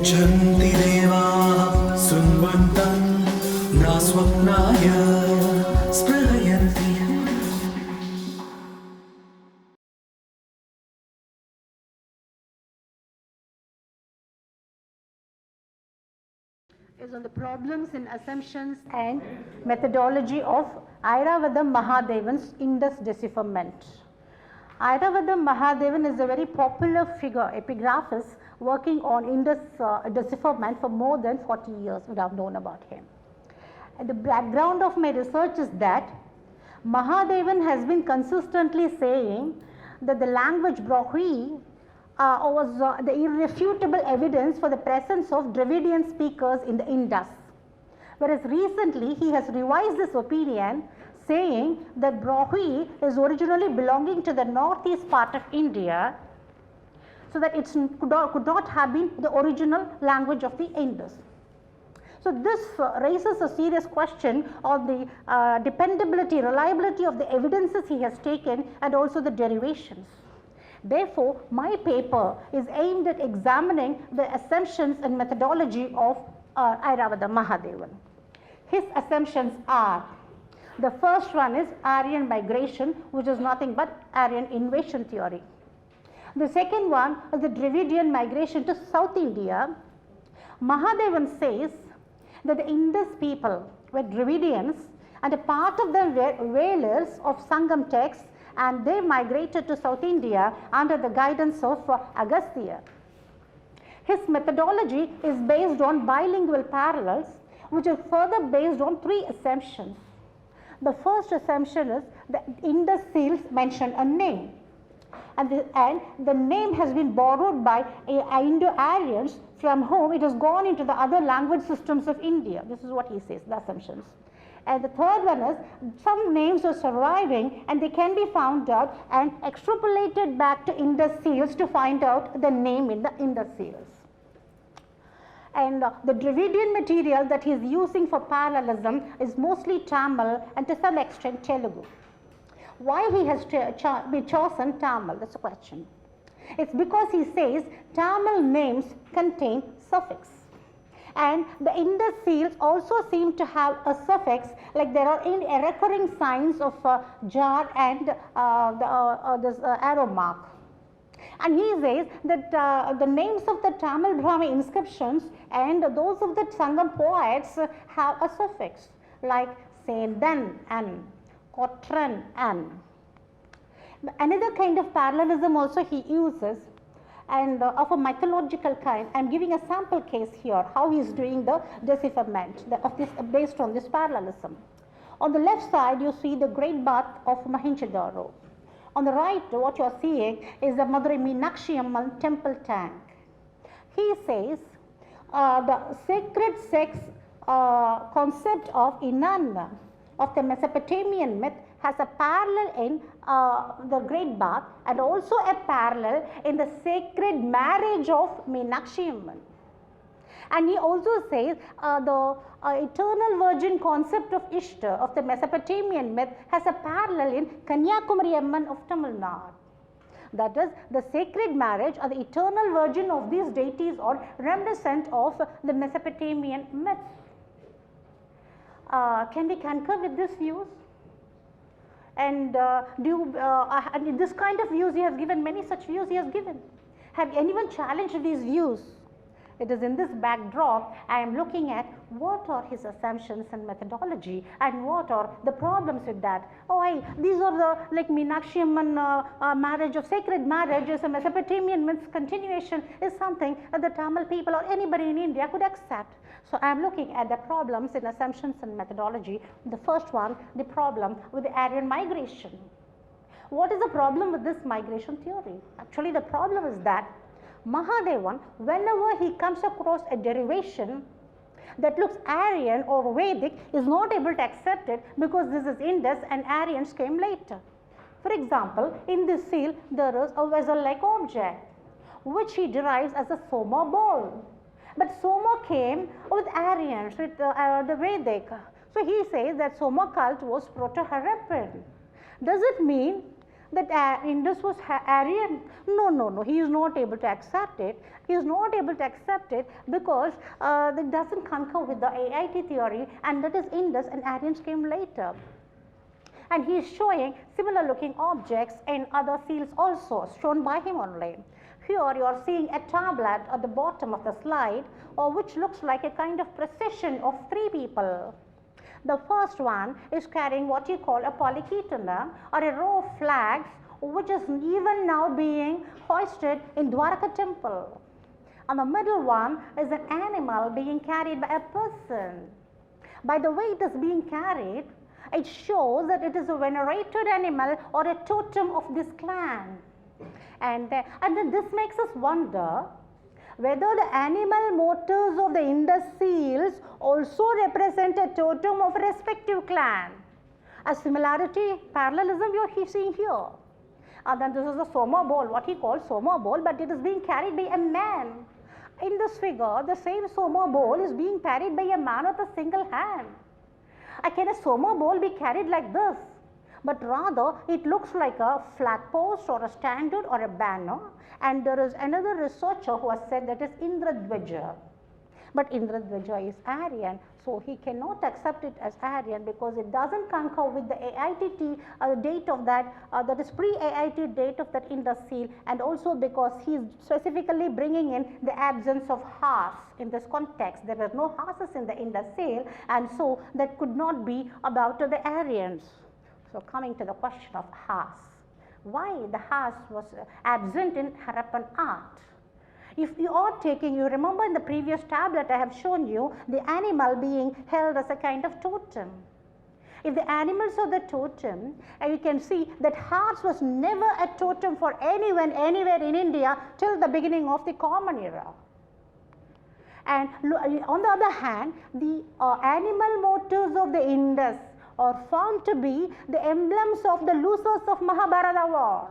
यच्छन्ति देवाः सुन्वन्तं न स्वप्नाय स्पृहयन्ति. Is on the problems in assumptions and methodology of Airavadam Mahadevans Indus decipherment. Airavadam Mahadevan is a very popular figure, epigraphist, working on Indus decipherment for more than 40 years. We have known about him. And the background of my research is that Mahadevan has been consistently saying that the language Brahmi was the irrefutable evidence for the presence of Dravidian speakers in the Indus. Whereas recently he has revised this opinion, saying that Brahmi is originally belonging to the northeast part of India, so that it could not have been the original language of the Indus. So this raises a serious question on the dependability, reliability of the evidences he has taken and also the derivations. Therefore, my paper is aimed at examining the assumptions and methodology of Airavadam Mahadevan. His assumptions are, the first one is Aryan migration, which is nothing but Aryan invasion theory. The second one is the Dravidian migration to South India. Mahadevan says that the Indus people were Dravidians and a part of them were whalers of Sangam texts, and they migrated to South India under the guidance of Agastya. His methodology is based on bilingual parallels, which are further based on three assumptions. The first assumption is that Indus seals mention a name, and the name has been borrowed by Indo-Aryans from whom it has gone into the other language systems of India. This is what he says, the assumptions. And the third one is some names are surviving and they can be found out and extrapolated back to Indus seals to find out the name in the Indus seals. And the Dravidian material that he is using for parallelism is mostly Tamil and to some extent Telugu. Why he has been chosen Tamil? That's the question. It's because he says Tamil names contain suffix. And the Indus seals also seem to have a suffix, like there are recurring signs of jar and this arrow mark. And he says that the names of the Tamil Brahmi inscriptions and those of the Sangam poets have a suffix, like Sendan and Kotran and. Another kind of parallelism also he uses, and of a mythological kind. I am giving a sample case here, how he is doing the decipherment of this, based on this parallelism. On the left side, you see the great bath of Mohenjo-daro. On the right, what you are seeing is the Madurai Meenakshi Amman temple tank. He says the sacred sex concept of Inanna of the Mesopotamian myth has a parallel in the Great Bath and also a parallel in the sacred marriage of Meenakshi Amman. And he also says the eternal virgin concept of Ishtar of the Mesopotamian myth has a parallel in Kanyakumari Amman of Tamil Nadu. That is, the sacred marriage or the eternal virgin of these deities are reminiscent of the Mesopotamian myths. Can we concur with these views? And and this kind of views he has given, many such views he has given. Have anyone challenged these views? It is in this backdrop I am looking at what are his assumptions and methodology and what are the problems with that. These are the like Meenakshi Amman marriage of sacred marriage is a Mesopotamian myth's continuation is something that the Tamil people or anybody in India could accept. So I am looking at the problems in assumptions and methodology. The first one, the problem with the Aryan migration. What is the problem with this migration theory? Actually, the problem is that Mahadevan, whenever he comes across a derivation that looks Aryan or Vedic, is not able to accept it because this is Indus and Aryans came later. For example, in this seal there is a vessel-like object which he derives as a Soma ball. But Soma came with Aryans, with the Vedic. So he says that Soma cult was Proto-Harappan. Does it mean that Indus was Aryan? No, no, no, he is not able to accept it. He is not able to accept it because that doesn't concur with the AIT theory, and that is Indus and Aryans came later. And he is showing similar looking objects in other seals also, shown by him only. Here you are seeing a tablet at the bottom of the slide, which looks like a kind of procession of 3 people. The first one is carrying what you call a polyketona, or a row of flags, which is even now being hoisted in Dwaraka temple. And the middle one is an animal being carried by a person. By the way it is being carried, it shows that it is a venerated animal or a totem of this clan. And then this makes us wonder whether the animal motifs of the Indus seals also represent a totem of a respective clan. A similarity, parallelism you are seeing here. And then this is a Soma bowl, what he calls Soma bowl, but it is being carried by a man. In this figure, the same Soma bowl is being carried by a man with a single hand. Can a Soma bowl be carried like this? But rather it looks like a flag post or a standard or a banner, and there is another researcher who has said that is Indradvaja. But Indradvaja is Aryan, so he cannot accept it as Aryan because it doesn't concur with the AITT date of that, that is pre-AIT date of that Indus seal, and also because he is specifically bringing in the absence of horse in this context. There were no horses in the Indus seal, and so that could not be about the Aryans. So coming to the question of horse, why the horse was absent in Harappan art? If you are taking, you remember in the previous tablet I have shown you the animal being held as a kind of totem. If the animals are the totem, you can see that horse was never a totem for anyone anywhere in India till the beginning of the Common Era. And on the other hand, the animal motifs of the Indus are found to be the emblems of the losers of Mahabharata war.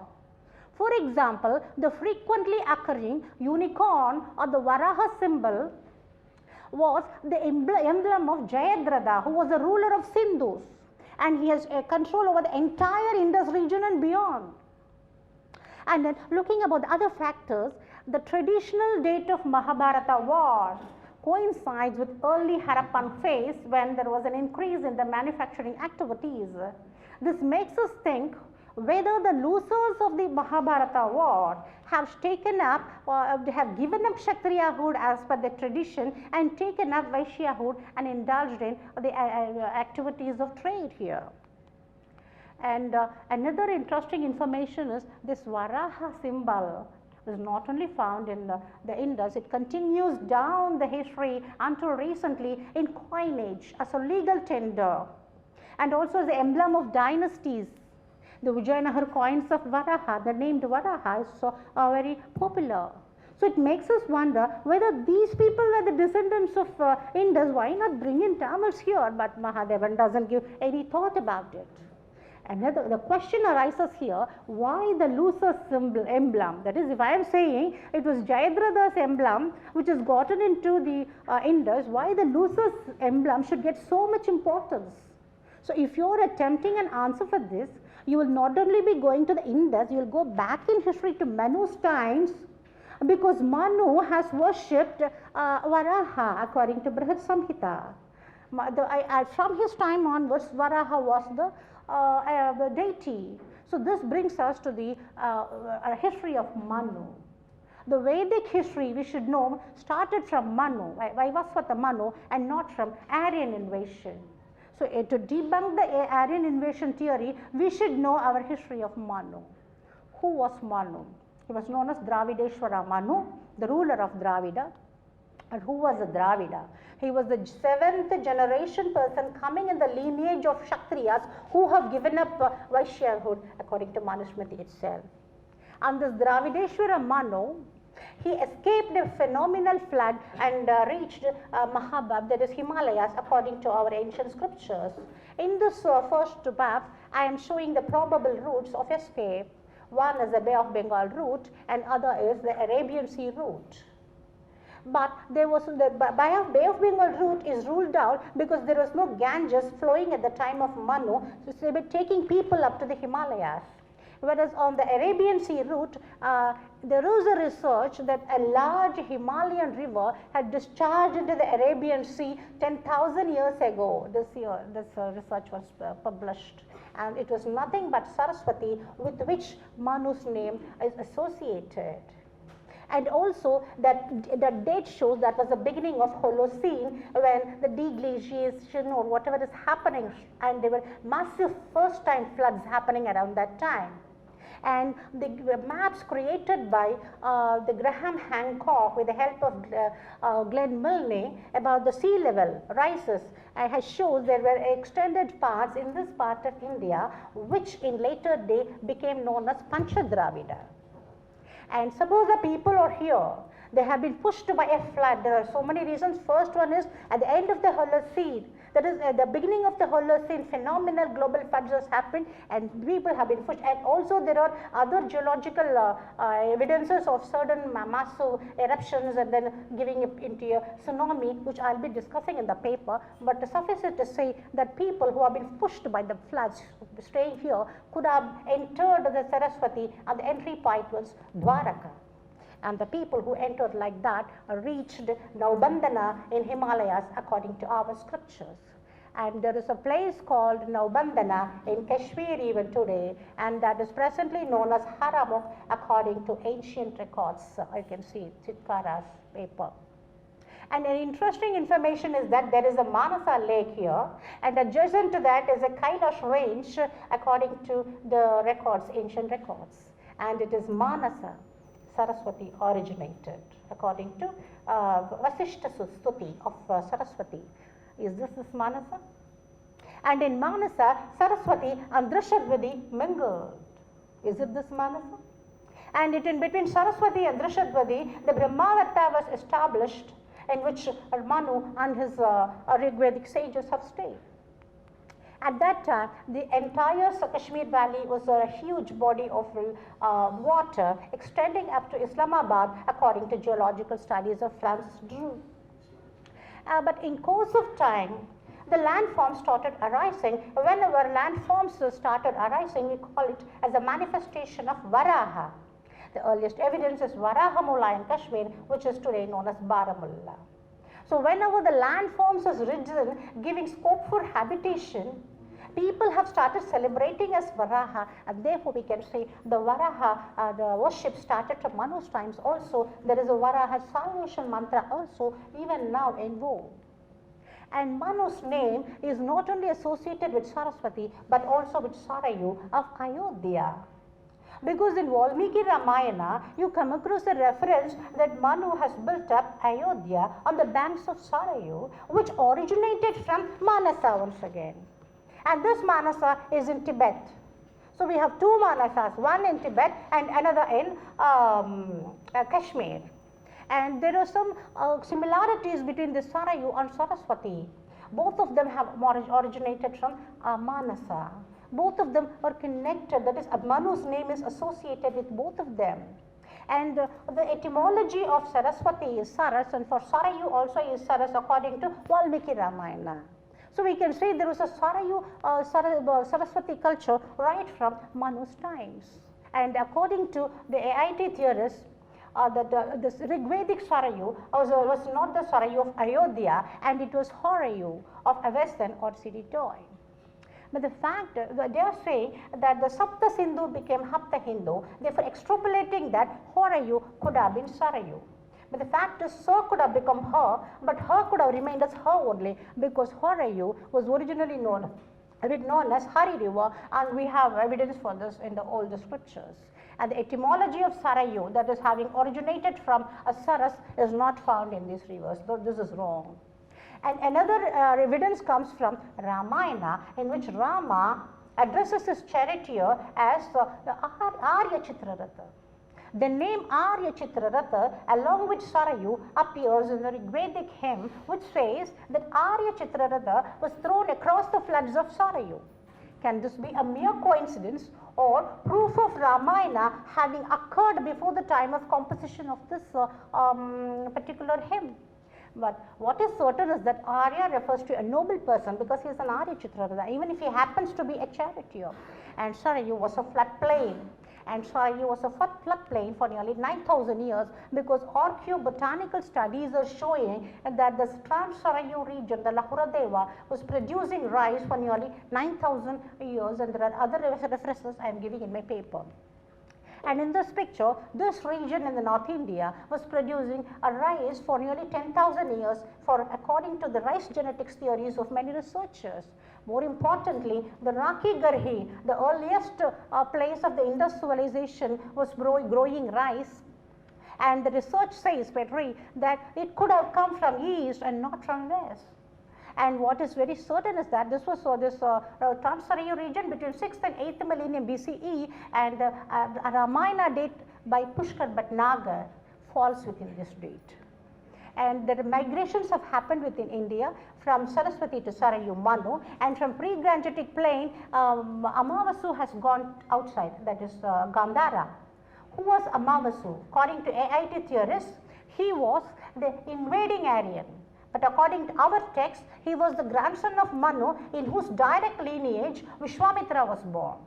For example, the frequently occurring unicorn or the Varaha symbol was the emblem of Jayadratha, who was the ruler of Sindhus, and he has control over the entire Indus region and beyond. And then looking about the other factors, the traditional date of Mahabharata war coincides with early Harappan phase when there was an increase in the manufacturing activities. This makes us think whether the losers of the Mahabharata war have taken up or have given up Kshatriyahood as per the tradition and taken up Vaishyahood and indulged in the activities of trade here. And another interesting information is this Varaha symbol is not only found in the Indus, it continues down the history until recently in coinage as a legal tender, and also as the emblem of dynasties. The Vijayanagara coins of Varaha, the named Varaha, is so very popular. So it makes us wonder whether these people were the descendants of Indus. Why not bring in Tamils here? But Mahadevan doesn't give any thought about it. The question arises here, why the loser symbol emblem? That is, if I am saying it was Jayadratha's emblem which is gotten into the Indus, why the loser's emblem should get so much importance? So if you are attempting an answer for this, you will not only be going to the Indus, you will go back in history to Manu's times, because Manu has worshipped Varaha according to Brihad Samhita. From his time onwards, Varaha was the deity. So this brings us to the history of Manu. The Vedic history, we should know, started from Manu, Vaivasvata Manu, and not from Aryan invasion. So to debunk the Aryan invasion theory, we should know our history of Manu. Who was Manu? He was known as Dravideshwara Manu, the ruler of Dravida. And who was a Dravida? He was the 7th generation person coming in the lineage of Kshatriyas who have given up Vaishyahood according to Manusmriti itself. And this Dravideshwara Manu, he escaped a phenomenal flood and reached Mahabab, that is Himalayas, according to our ancient scriptures. In this first map, I am showing the probable routes of escape. One is the Bay of Bengal route and other is the Arabian Sea route. But there was the Bay of Bengal route is ruled out because there was no Ganges flowing at the time of Manu, so they were taking people up to the Himalayas. Whereas on the Arabian Sea route, there is a research that a large Himalayan river had discharged into the Arabian Sea 10,000 years ago. This research was published, and it was nothing but Saraswati, with which Manu's name is associated. And also that date shows that was the beginning of Holocene, when the deglaciation or whatever is happening, and there were massive first time floods happening around that time. And the maps created by the Graham Hancock with the help of Glenn Milne about the sea level rises has shows there were extended parts in this part of India which in later day became known as Panchadravida. And suppose the people are here, they have been pushed by a flood. There are so many reasons. First one is at the end of the Holocene, that is at the beginning of the Holocene, phenomenal global floods has happened and people have been pushed. And also there are other geological evidences of certain massive eruptions and then giving it into a tsunami, which I'll be discussing in the paper. But suffice it to say that people who have been pushed by the floods staying here could have entered the Saraswati, and the entry point was Dwaraka. And the people who entered like that reached Naubandana in Himalayas according to our scriptures. And there is a place called Naubandana in Kashmir even today, and that is presently known as Haramuk according to ancient records. I can see Chitkara's paper. And an interesting information is that there is a Manasa lake here, and adjacent to that is a Kailash range according to the records, ancient records. And it is Manasa Saraswati originated according to Vasishta Stuti of Saraswati. Is this Manasa? And in Manasa, Saraswati and Drishadvadi mingled. Is it this Manasa? And in between Saraswati and Drishadvadi, the Brahmavarta was established, in which Manu and his Rigvedic sages have stayed. At that time, the entire Kashmir Valley was a huge body of water extending up to Islamabad according to geological studies of Francis Drew. But in course of time, the landforms started arising. Whenever landforms started arising, we call it as a manifestation of Varaha. The earliest evidence is Varahamula in Kashmir, which is today known as Baramulla. So whenever the landforms has risen, giving scope for habitation, people have started celebrating as Varaha, and therefore we can say the Varaha, the worship started from Manu's times also. There is a Varaha salvation mantra also even now in vogue. And Manu's name is not only associated with Saraswati but also with Sarayu of Ayodhya. Because in Valmiki Ramayana, you come across a reference that Manu has built up Ayodhya on the banks of Sarayu, which originated from Manasa once again. And this Manasa is in Tibet. So we have two Manasas, one in Tibet and another in Kashmir. And there are some similarities between the Sarayu and Saraswati. Both of them have originated from Manasa. Both of them are connected, that is, Manu's name is associated with both of them. And the etymology of Saraswati is Saras, and for Sarayu also is Saras according to Valmiki Ramayana. So we can say there was a Sarayu, Saraswati culture right from Manu's times. And according to the AIT theorists, this Rigvedic Sarayu was not the Sarayu of Ayodhya, and it was Horayu of Avestan or Siddhitoy. But the fact, they are saying that the Sapta Sindhu became Hapta Hindu, therefore extrapolating that Horayu could have been Sarayu. But the fact is, Sir could have become her, but her could have remained as her only, because Horayu was originally known as Hari River, and we have evidence for this in the old scriptures. And the etymology of Sarayu, that is having originated from a Saras, is not found in these rivers, though this is wrong. And another evidence comes from Ramayana, in which Rama addresses his charioteer as the Arya Chitraratha. The name Arya Chitraratha along with Sarayu appears in the Rigvedic hymn, which says that Arya Chitraratha was thrown across the floods of Sarayu. Can this be a mere coincidence or proof of Ramayana having occurred before the time of composition of this particular hymn? But what is certain is that Arya refers to a noble person because he is an Arya Chitrarada, even if he happens to be a charioteer. And Sarayu was a floodplain. And Sarayu was a floodplain for nearly 9,000 years because archaeobotanical studies are showing that the Trans-Sarayu region, the Lahuradeva, was producing rice for nearly 9,000 years, and there are other references I am giving in my paper. And in this picture, this region in the North India was producing a rice for nearly 10,000 years according to the rice genetics theories of many researchers. More importantly, the Raki Garhi, the earliest place of the Indus civilization, was growing rice. And the research says, Petri, that it could have come from east and not from west. And what is very certain is that this was Trans-Sarayu region between 6th and 8th millennium BCE, and Ramayana date by Pushkar Bhatnagar falls within this date. And the migrations have happened within India from Saraswati to Sarayu Manu, and from pre-Gangetic plain, Amavasu has gone outside, that is Gandhara. Who was Amavasu? According to AIT theorists, he was the invading Aryan. But according to our text, he was the grandson of Manu, in whose direct lineage Vishwamitra was born.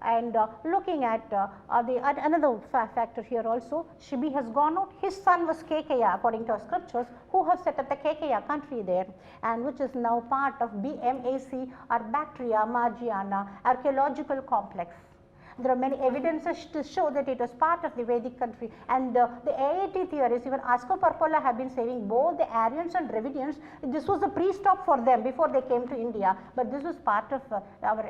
And looking at another factor here also, Shibi has gone out. His son was Kekeya, according to our scriptures, who have set up the Kekeya country there, and which is now part of BMAC or Bactria Margiana archaeological complex. There are many evidences to show that it was part of the Vedic country, and the AIT theorists, even Ascoperpola, have been saying both the Aryans and Dravidians, this was a pre-stop for them before they came to India, but this was part of our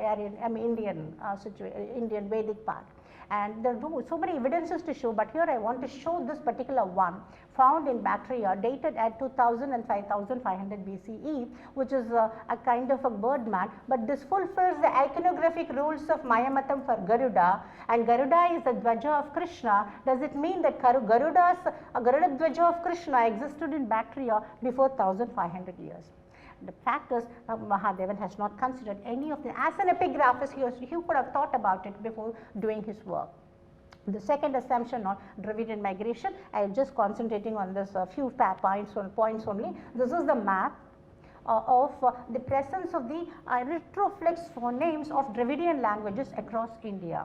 Indian Vedic part. And there are so many evidences to show, but here I want to show this particular one found in Bactria, dated at 2000 and 5500 BCE, which is a kind of a birdman, but this fulfills the iconographic rules of Mayamatam for Garuda, and Garuda is the Dvaja of Krishna. Does it mean that Garuda Dvaja of Krishna existed in Bactria before 1500 years? The fact is, Mahadevan has not considered any of them. As an epigraphist, he could have thought about it before doing his work. The second assumption on Dravidian migration, I am just concentrating on this few points only. This is the map of the presence of the retroflex phonemes of Dravidian languages across India.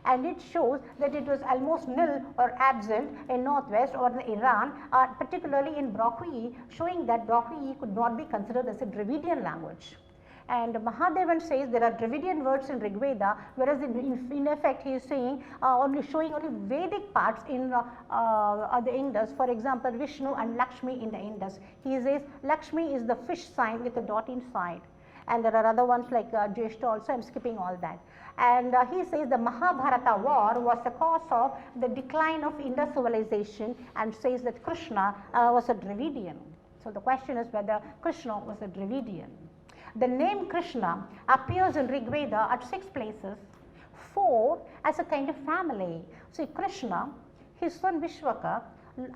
And it shows that it was almost nil or absent in northwest or in Iran, particularly in Brahvi, showing that Brahvi could not be considered as a Dravidian language. And Mahadevan says there are Dravidian words in Rigveda, whereas in effect he is saying showing only Vedic parts in the Indus. For example, Vishnu and Lakshmi in the Indus. He says Lakshmi is the fish sign with a dot inside. And there are other ones like Jeshta also, I am skipping all that. And he says the Mahabharata war was the cause of the decline of Indus civilization, and says that Krishna was a Dravidian. So the question is whether Krishna was a Dravidian. The name Krishna appears in Rigveda at 6 places, 4 as a kind of family. See, Krishna, his son Vishwaka,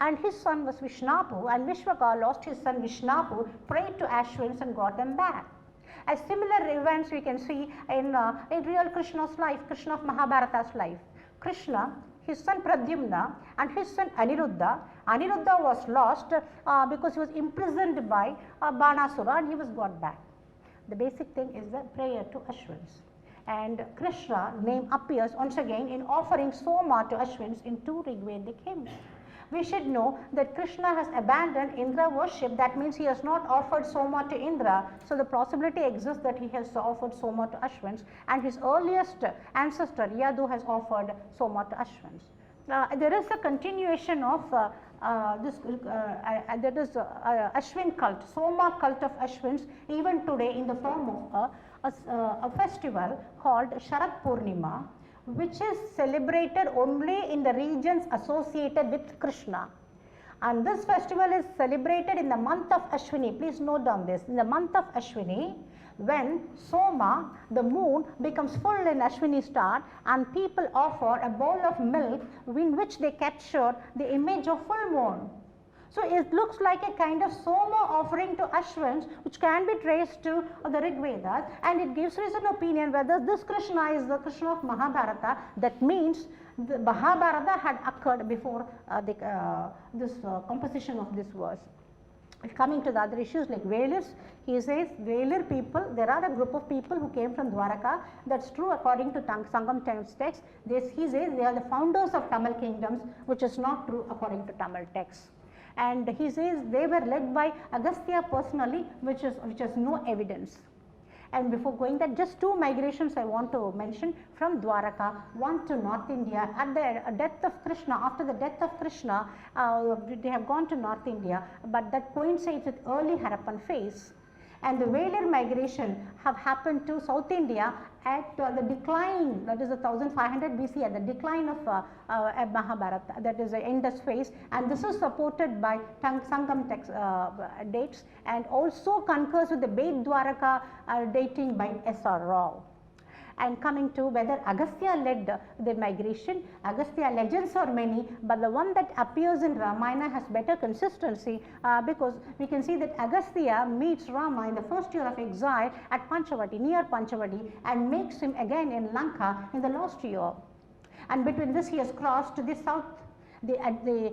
and his son was Vishnapu, and Vishwaka lost his son Vishnapu, prayed to Ashwins and got them back. As similar events we can see in real Krishna's life, Krishna of Mahabharata's life. Krishna, his son Pradyumna and his son Aniruddha. Aniruddha was lost because he was imprisoned by Banasura, and he was got back. The basic thing is the prayer to Ashwins. And Krishna name appears once again in offering Soma to Ashwins in 2 Rigvedic hymns. We should know that Krishna has abandoned Indra worship. That means he has not offered Soma to Indra. So the possibility exists that he has offered Soma to Ashwins, and his earliest ancestor Yadu has offered Soma to Ashwins. There is a continuation of that is Ashwin cult, Soma cult of Ashwins, even today in the form of a festival called Sharat Purnima, which is celebrated only in the regions associated with Krishna. And this festival is celebrated in the month of Ashwini. Please note down this. In the month of Ashwini, when Soma, the moon, becomes full in Ashwini star, and people offer a bowl of milk in which they capture the image of full moon. So it looks like a kind of Soma offering to Ashwins, which can be traced to the Rigvedas, and it gives rise an opinion whether this Krishna is the Krishna of Mahabharata. That means the Mahabharata had occurred before this composition of this verse. Coming to the other issues like Velis, he says Velir people, there are a group of people who came from Dwaraka. That's true according to Sangam text. He says they are the founders of Tamil kingdoms, which is not true according to Tamil texts. And he says they were led by Agastya personally, which is no evidence. And before going that, just two migrations I want to mention from Dwaraka, one to North India. At the death of Krishna, after the death of Krishna, they have gone to North India, but that coincides with early Harappan phase. And the Velir migration have happened to South India at the decline, that is 1500 BC, at the decline of Mahabharata, that is the Indus phase, and this is supported by Sangam text dates, and also concurs with the Beit Dwaraka dating by S.R. Rao. And coming to whether Agastya led the migration, Agastya legends are many, but the one that appears in Ramayana has better consistency because we can see that Agastya meets Rama in the first year of exile at Panchavati, near Panchavati, and makes him again in Lanka in the last year. And between this he has crossed to the south. The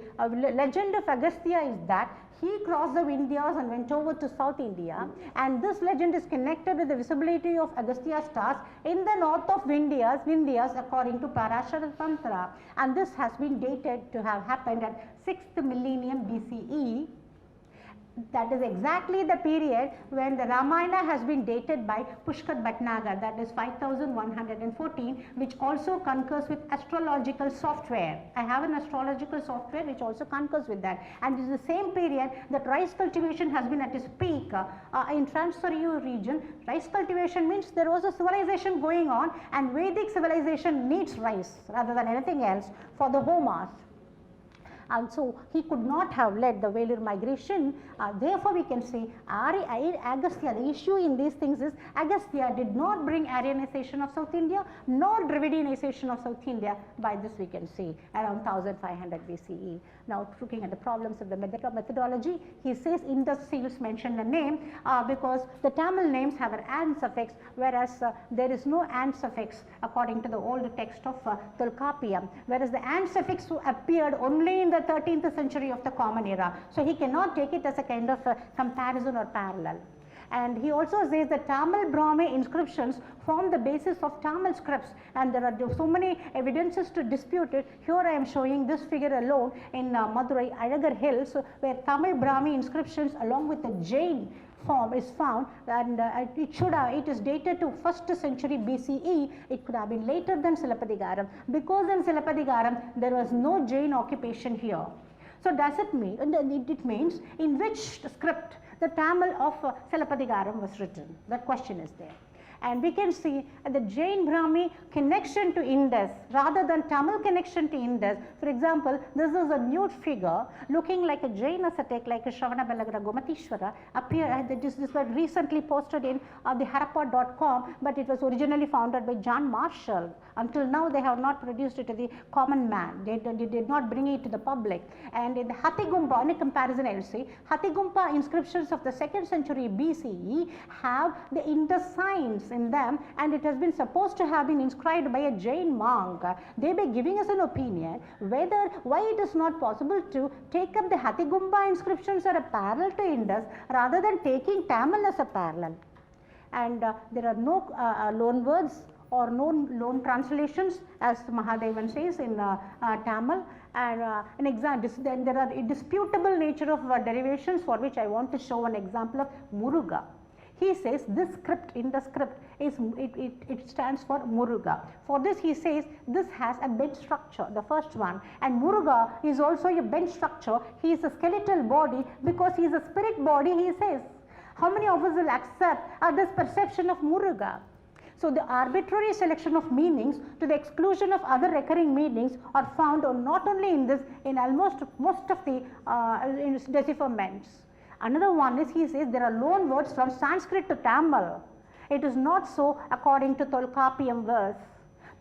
legend of Agastya is that he crossed the Vindhyas and went over to South India, and this legend is connected with the visibility of Agastya stars in the north of Vindhyas according to Parashara Tantra, and this has been dated to have happened at 6th millennium BCE. That is exactly the period when the Ramayana has been dated by Pushkar Bhatnagar, that is 5114, which also concurs with astrological software. I have an astrological software which also concurs with that, and it is the same period that rice cultivation has been at its peak in Trans-Soryu region. Rice cultivation means there was a civilization going on, and Vedic civilization needs rice rather than anything else for the homas. And so he could not have led the Velir migration. Therefore, we can say Agastya, the issue in these things is Agastya did not bring Aryanization of South India nor Dravidianization of South India. By this we can see around 1500 BCE. Now looking at the problems of the methodology, he says Indus seals mention the name because the Tamil names have an "and" suffix, whereas there is no "and" suffix according to the old text of Tolkappiyam, whereas the "and" suffix appeared only in the 13th century of the Common Era. So he cannot take it as a kind of comparison or parallel. And he also says that Tamil Brahmi inscriptions form the basis of Tamil scripts, and there are so many evidences to dispute it. Here I am showing this figure alone in Madurai Alagar Hills, where Tamil Brahmi inscriptions along with the Jain form is found, and it is dated to 1st century BCE. It could have been later than Silappadigaram, because in Silappadigaram there was no Jain occupation here. So does it mean, it means in which script the Tamil of Silappadigaram was written? That question is there. And we can see the Jain Brahmi connection to Indus rather than Tamil connection to Indus. For example, this is a nude figure looking like a Jain ascetic, like a Shravanabelagra Gomatishwara. This was recently posted in the Harappa.com, but it was originally founded by John Marshall. Until now, they have not produced it to the common man. They did not bring it to the public. And in the Hathigumpa, in a comparison I will say, Hathigumpa inscriptions of the 2nd century BCE have the Indus signs in them, and it has been supposed to have been inscribed by a Jain monk. They be giving us an opinion why it is not possible to take up the Hathigumpa inscriptions as a parallel to Indus rather than taking Tamil as a parallel. And there are no loan words or no loan translations, as Mahadevan says in Tamil. And an example, then there are a disputable nature of derivations, for which I want to show an example of Muruga. He says this script, in the script, it stands for Muruga. For this he says this has a bench structure, the first one, and Muruga is also a bench structure. He is a skeletal body because he is a spirit body, he says. How many of us will accept this perception of Muruga? So the arbitrary selection of meanings to the exclusion of other recurring meanings are found not only in this, in almost most of the decipherments. Another one is, he says there are loan words from Sanskrit to Tamil. It is not so according to Tolkappiyam verse.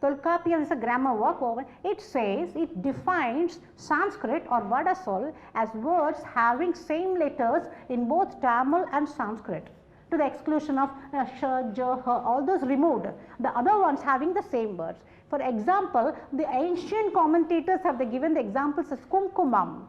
Tolkappiyam is a grammar work. It says, it defines Sanskrit or Vadasol as words having same letters in both Tamil and Sanskrit, to the exclusion of sh, j, h, all those removed. The other ones having the same words. For example, the ancient commentators have given the examples as kumkumam.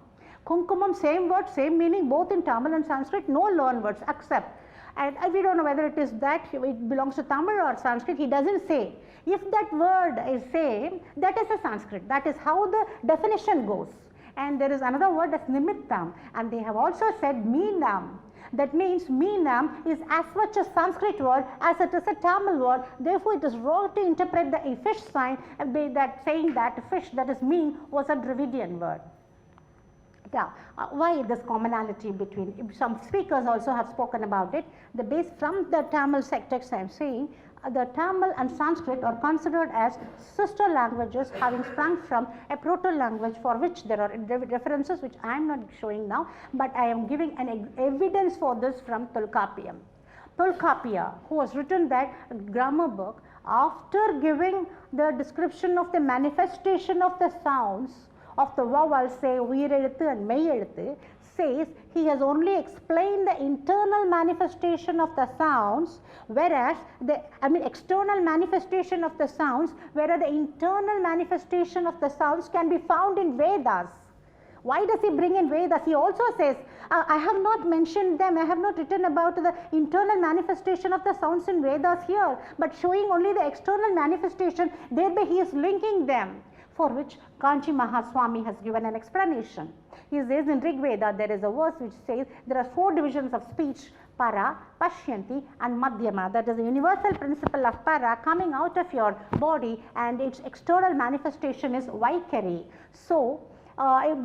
Kunkumam, same word, same meaning, both in Tamil and Sanskrit, no learned words, except. And we don't know whether it is that, it belongs to Tamil or Sanskrit, he doesn't say. If that word is same, that is a Sanskrit. That is how the definition goes. And there is another word as nimittam, and they have also said meenam. That means meenam is as much a Sanskrit word as it is a Tamil word. Therefore, it is wrong to interpret the fish sign that saying that fish, that is meen, was a Dravidian word. Now, why this commonality between, some speakers also have spoken about it. The base from the Tamil text I am saying, the Tamil and Sanskrit are considered as sister languages having sprung from a proto-language for which there are references which I am not showing now, but I am giving an evidence for this from Tolkappiyam. Tolkappia, who has written that grammar book, after giving the description of the manifestation of the sounds of the vowels, say Uyireluthu and Meiyeluthu, says he has only explained the internal manifestation of the sounds, whereas the external manifestation of the sounds, whereas the internal manifestation of the sounds can be found in Vedas. Why does he bring in Vedas? He also says, I have not mentioned them, I have not written about the internal manifestation of the sounds in Vedas here, but showing only the external manifestation, thereby he is linking them, for which Kanchi Mahaswami has given an explanation. He says in Rig Veda there is a verse which says there are 4 divisions of speech: para, pashyanti and madhyama. That is the universal principle of para coming out of your body, and its external manifestation is Vaikari. So,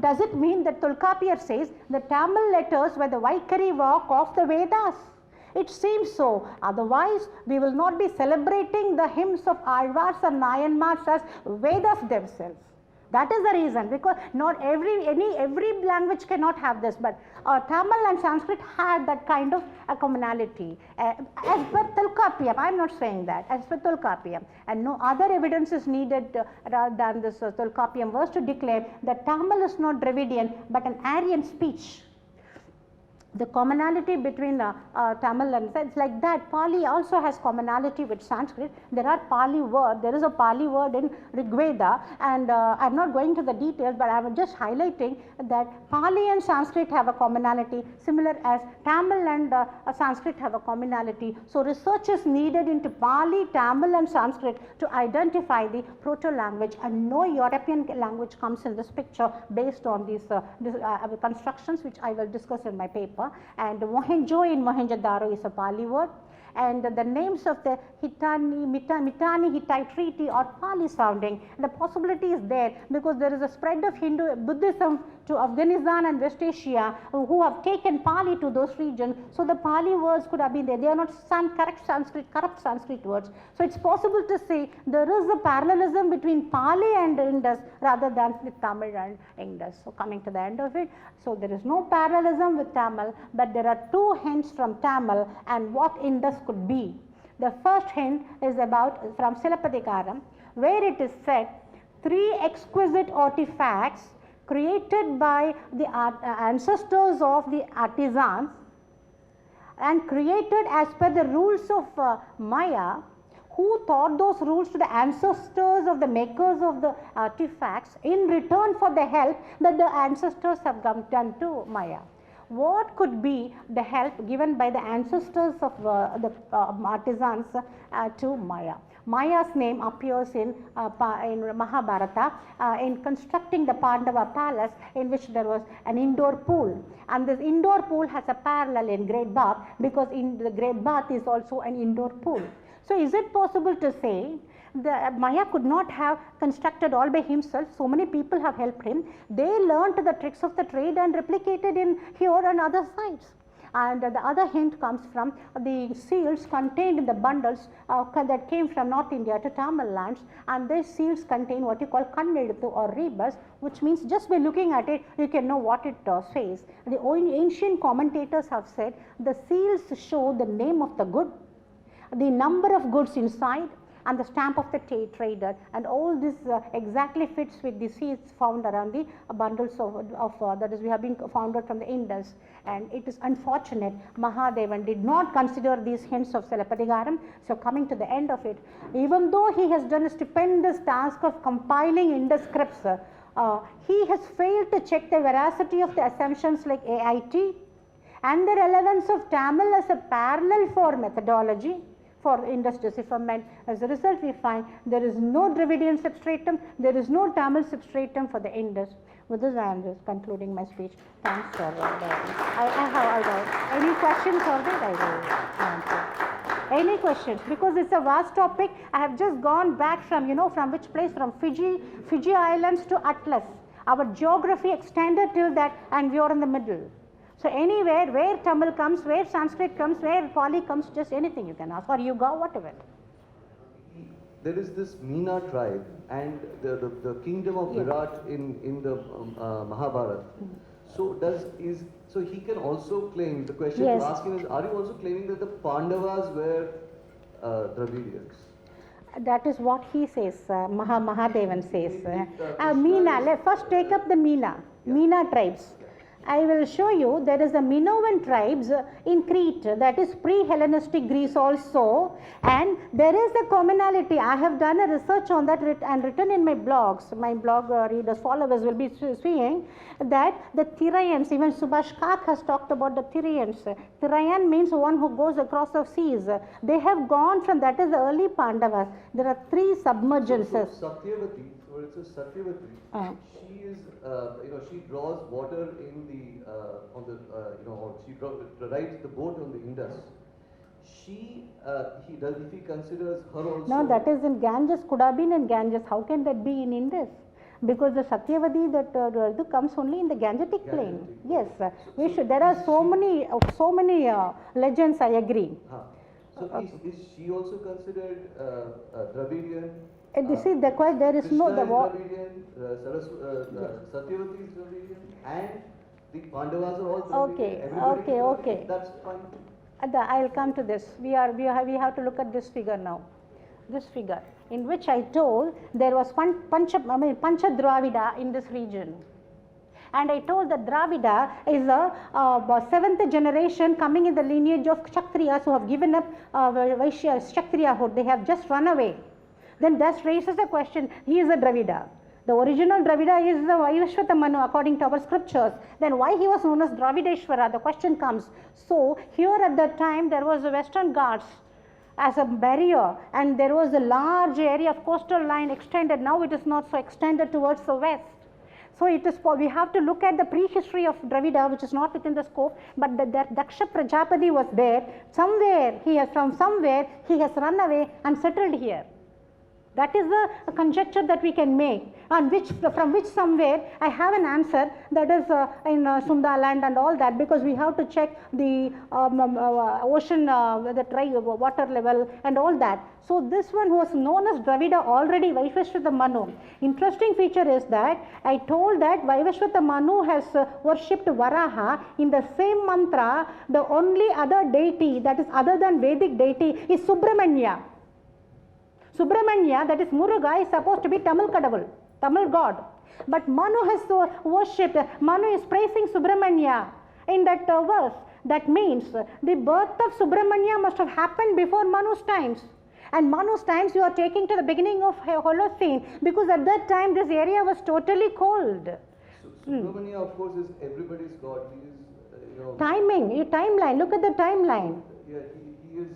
does it mean that Tolkappiyar says the Tamil letters were the Vaikari walk of the Vedas? It seems so. Otherwise, we will not be celebrating the hymns of Alvars and Nayanmars as Vedas themselves. That is the reason, because not every language cannot have this, but Tamil and Sanskrit had that kind of a commonality. As per Tolkappiyam, I am not saying that, as per Tolkappiyam, and no other evidence is needed rather than this Tolkappiyam verse to declare that Tamil is not Dravidian but an Aryan speech. The commonality between Tamil and it's like that. Pali also has commonality with Sanskrit. There are Pali word. There is a Pali word in Rig Veda, and I am not going to the details, but I am just highlighting that Pali and Sanskrit have a commonality, similar as Tamil and Sanskrit have a commonality. So research is needed into Pali, Tamil, and Sanskrit to identify the proto-language, and no European language comes in this picture based on these constructions, which I will discuss in my paper. And Mohenjo in Mohenjo-daro is a Pali word, and the names of the Mitanni Hittite treaty are Pali sounding. The possibility is there because there is a spread of Buddhism to Afghanistan and West Asia who have taken Pali to those regions. So the Pali words could have been there. They are not corrupt Sanskrit words. So it's possible to say there is a parallelism between Pali and Indus rather than with Tamil and Indus. So coming to the end of it, so there is no parallelism with Tamil, but there are 2 hints from Tamil and what Indus could be. The first hint is about from Silappatikaram, where it is said 3 exquisite artifacts created by the ancestors of the artisans and created as per the rules of Maya, who taught those rules to the ancestors of the makers of the artifacts in return for the help that the ancestors have done to Maya. What could be the help given by the ancestors of the artisans to Maya? Maya's name appears in Mahabharata in constructing the Pandava palace, in which there was an indoor pool, and this indoor pool has a parallel in Great Bath because in the Great Bath is also an indoor pool. So is it possible to say that Maya could not have constructed all by himself? So many people have helped him. They learned the tricks of the trade and replicated in here and other sites. And the other hint comes from the seals contained in the bundles that came from North India to Tamil lands, and these seals contain what you call kanneduthu or rebus, which means just by looking at it you can know what it says. The ancient commentators have said the seals show the name of the good, the number of goods inside, and the stamp of the trader, and all this exactly fits with the seals found around the bundles of that is we have been founded from the Indus. And it is unfortunate Mahadevan did not consider these hints of Silappatikaram. So coming to the end of it, even though he has done a stupendous task of compiling Indus scripts, he has failed to check the veracity of the assumptions like AIT and the relevance of Tamil as a parallel for methodology for Indus decipherment. As a result, we find there is no Dravidian substratum, there is no Tamil substratum for the Indus. With this, I am just concluding my speech. Thanks for any questions or that I will answer. Any questions? Because it's a vast topic. I have just gone back from, from which place? From Fiji Islands to Atlas. Our geography extended till that, and we are in the middle. So anywhere where Tamil comes, where Sanskrit comes, where Pali comes, just anything you can ask, or Yuga, whatever. There is this Meena tribe and the kingdom of Virat in the Mahabharata. So he can also claim, the question to ask him is, are you also claiming that the Pandavas were Dravidians? That is what he says, Mahadevan says. Meena, first take up the Meena tribes. I will show you there is a Minoan tribes in Crete, that is pre-Hellenistic Greece also, and there is a commonality. I have done a research on that and written in my blogs. My blog readers, followers will be seeing that the Thirayans, even Subhash Kak has talked about the Thirayans. Thirayan means one who goes across the seas. They have gone from, that is the early Pandavas. There are 3 submergences. So Satyavati, so it's a Satyavati. She is, she draws water in the, or she rides the boat on the Indus. If he considers her also. No, that is in Ganges, could have been in Ganges. How can that be in Indus? Because the Satyavati that comes only in the Gangetic plain. Yes, there are so many legends. I agree. So is she also considered Dravidian? This is there is no Dravidian, Satyavati is Dravidian, and the Pandavas are all Dravidian. Okay. That's fine. I will come to this. We have to look at this figure now. This figure, in which I told there was Pancha Dravida in this region. And I told that Dravida is a 7th generation coming in the lineage of Kshatriyas who have given up Kshatriyahood. They have just run away. Then that raises a question, he is a Dravida. The original Dravida is the Vaivashvata Manu according to our scriptures. Then why he was known as Dravideshwara? The question comes. So here at that time there was the Western Ghats as a barrier, and there was a large area of coastal line extended. Now it is not so extended towards the west. So it is, we have to look at the prehistory of Dravida, which is not within the scope, but the Daksha Prajapati was there. From somewhere he has run away and settled here. That is a conjecture that we can make, and from which somewhere I have an answer, that is in Sundaland and all that, because we have to check the ocean, the water level and all that. So this one was known as Dravida already, Vaivashvata Manu. Interesting feature is that I told that Vaivashvata Manu has worshipped Varaha. In the same mantra, the only other deity that is other than Vedic deity is Subramanya. Subramanya, that is Muruga, is supposed to be Tamil Kadavul, Tamil God. But Manu has worshipped, Manu is praising Subramanya in that verse. That means the birth of Subramanya must have happened before Manu's times. And Manu's times you are taking to the beginning of Holocene, because at that time this area was totally cold. Subramanya, of course, is everybody's God. He is, timeline, look at the timeline. Yeah, he is.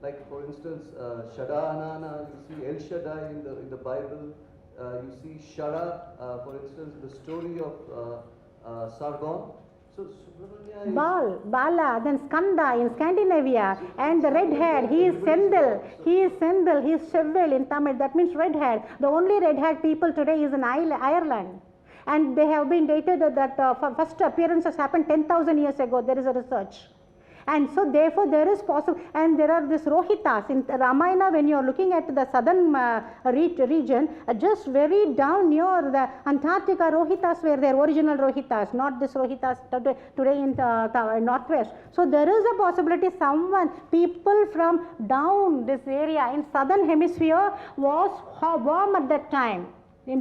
Like for instance, Shada, you see El Shaddai in the Bible. You see Shada, for instance, the story of Sargon. So Subramanya is Bala, then Skanda in Scandinavia, and the red haired, he is Sendil, he is Shevvel in Tamil, that means red haired. The only red haired people today is in Ireland. And they have been dated that first appearance has happened 10,000 years ago. There is a research. And so therefore there is possible, and there are this Rohitas in Ramayana. When you are looking at the southern region, just very down near the Antarctica, Rohitas were their original Rohitas, not this Rohitas today in northwest. So there is a possibility people from down this area in southern hemisphere was warm at that time.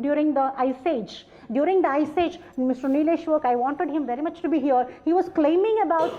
During the Ice Age. During the Ice Age, Mr. Nilesh work, I wanted him very much to be here. He was claiming about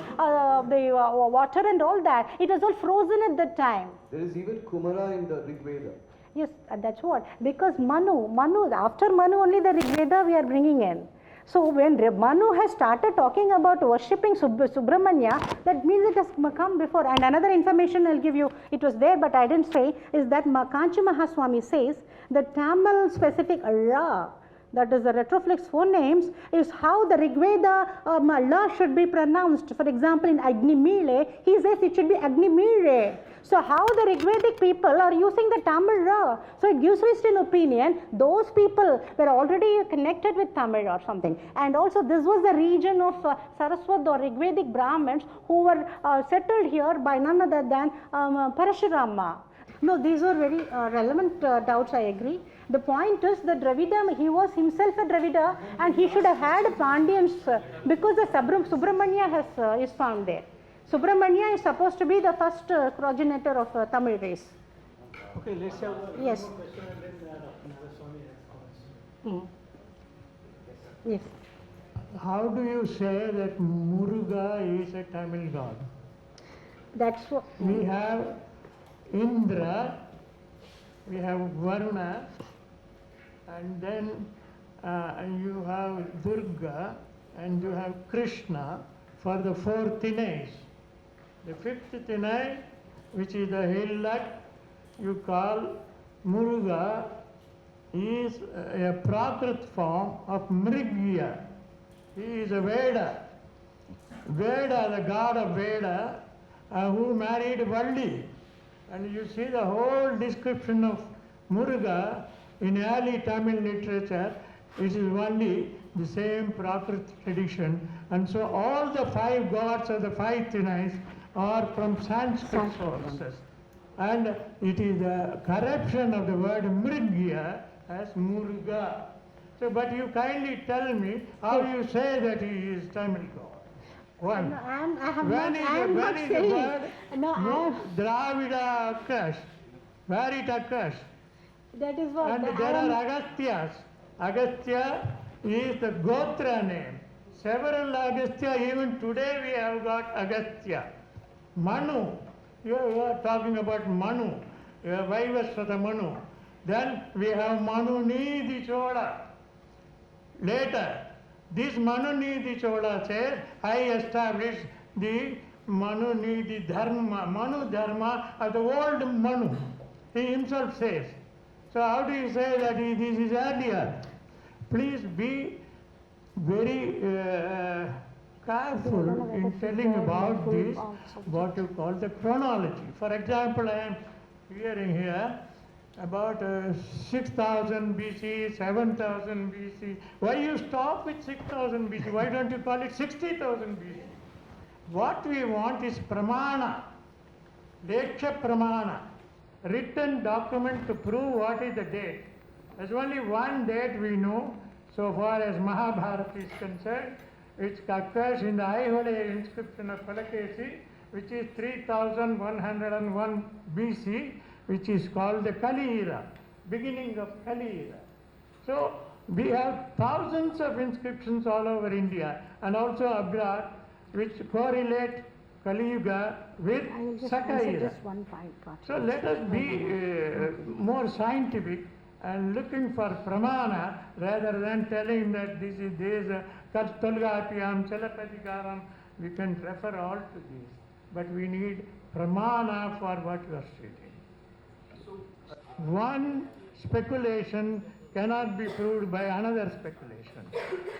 the water and all that. It was all frozen at that time. There is even Kumara in the Rig Veda. Yes, that's what. Because Manu, after Manu only the Rig Veda we are bringing in. So when Manu has started talking about worshipping Subramanya, that means it has come before. And another information I'll give you, it was there but I didn't say, is that Kanchi Mahaswami says the Tamil specific Ra, that is the retroflex phonemes, is how the Rig Veda La should be pronounced. For example, in Agni Mile, he says it should be Agni Mile. So how the Rig Vedic people are using the Tamil Ra? So it gives me still opinion, those people were already connected with Tamil or something. And also this was the region of Saraswat or Rig Vedic Brahmins who were settled here by none other than Parashurama. No, these were very relevant doubts, I agree. The point is that Dravida, he was himself a Dravida and he should have had Pandyans because the Subramanya is found there. Subramanya is supposed to be the first progenitor of Tamil race. Okay, let's have Yes. one more question and then Swami has comments. Yes. How do you say that Muruga is a Tamil god? That's what. We have Indra, we have Varuna, and then you have Durga, and you have Krishna for the four Tinays. The fifth Tinay, which is the hillock, you call Muruga, is a Prakrit form of Mrigya. He is a Veda. Veda, the god of Veda, who married Valli. And you see the whole description of Muruga in early Tamil literature, it is only the same Prakrit tradition. And so all the five gods of the five Tinays are from Sanskrit sources. And it is a corruption of the word Mrigya as Muruga. So, but you kindly tell me how you say that he is Tamil god. One. No, I have When not, is I am the, not when is the saying. word No, I am, Dravida occurs? Where it occurs? that is what. And I there am- are Agasthyas. Agastya is the Gotra name. Several Agastya, even today we have got Agastya. Manu, you are talking about Manu, Vaivasvata Manu. Then we have Manu Nidhi Chola. Later, this Manu Nidhi Chola says, I established the Manu Nidhi Dharma, Manu Dharma of the old Manu. He himself says. So how do you say that this is earlier? Please be very careful in telling about this, what you call the chronology. For example, I am hearing here about 6000 BC, 7000 BC. Why you stop with 6000 BC? Why don't you call it 60,000 BC? What we want is pramana, Deksha pramana, written document to prove what is the date. There's only one date we know so far as Mahabharata is concerned. It occurs in the Aihole inscription of Palakesi, which is 3101 BC, which is called the Kali era, beginning of Kali era. So we have thousands of inscriptions all over India and also abroad which correlate Kali Yuga with I will just Saka answer era. just one part. So let us be more scientific and looking for pramana rather than telling that this is Tolgapiyam, Chalapatikaram. We can refer all to this, but we need pramana for what you are stating. One speculation cannot be proved by another speculation.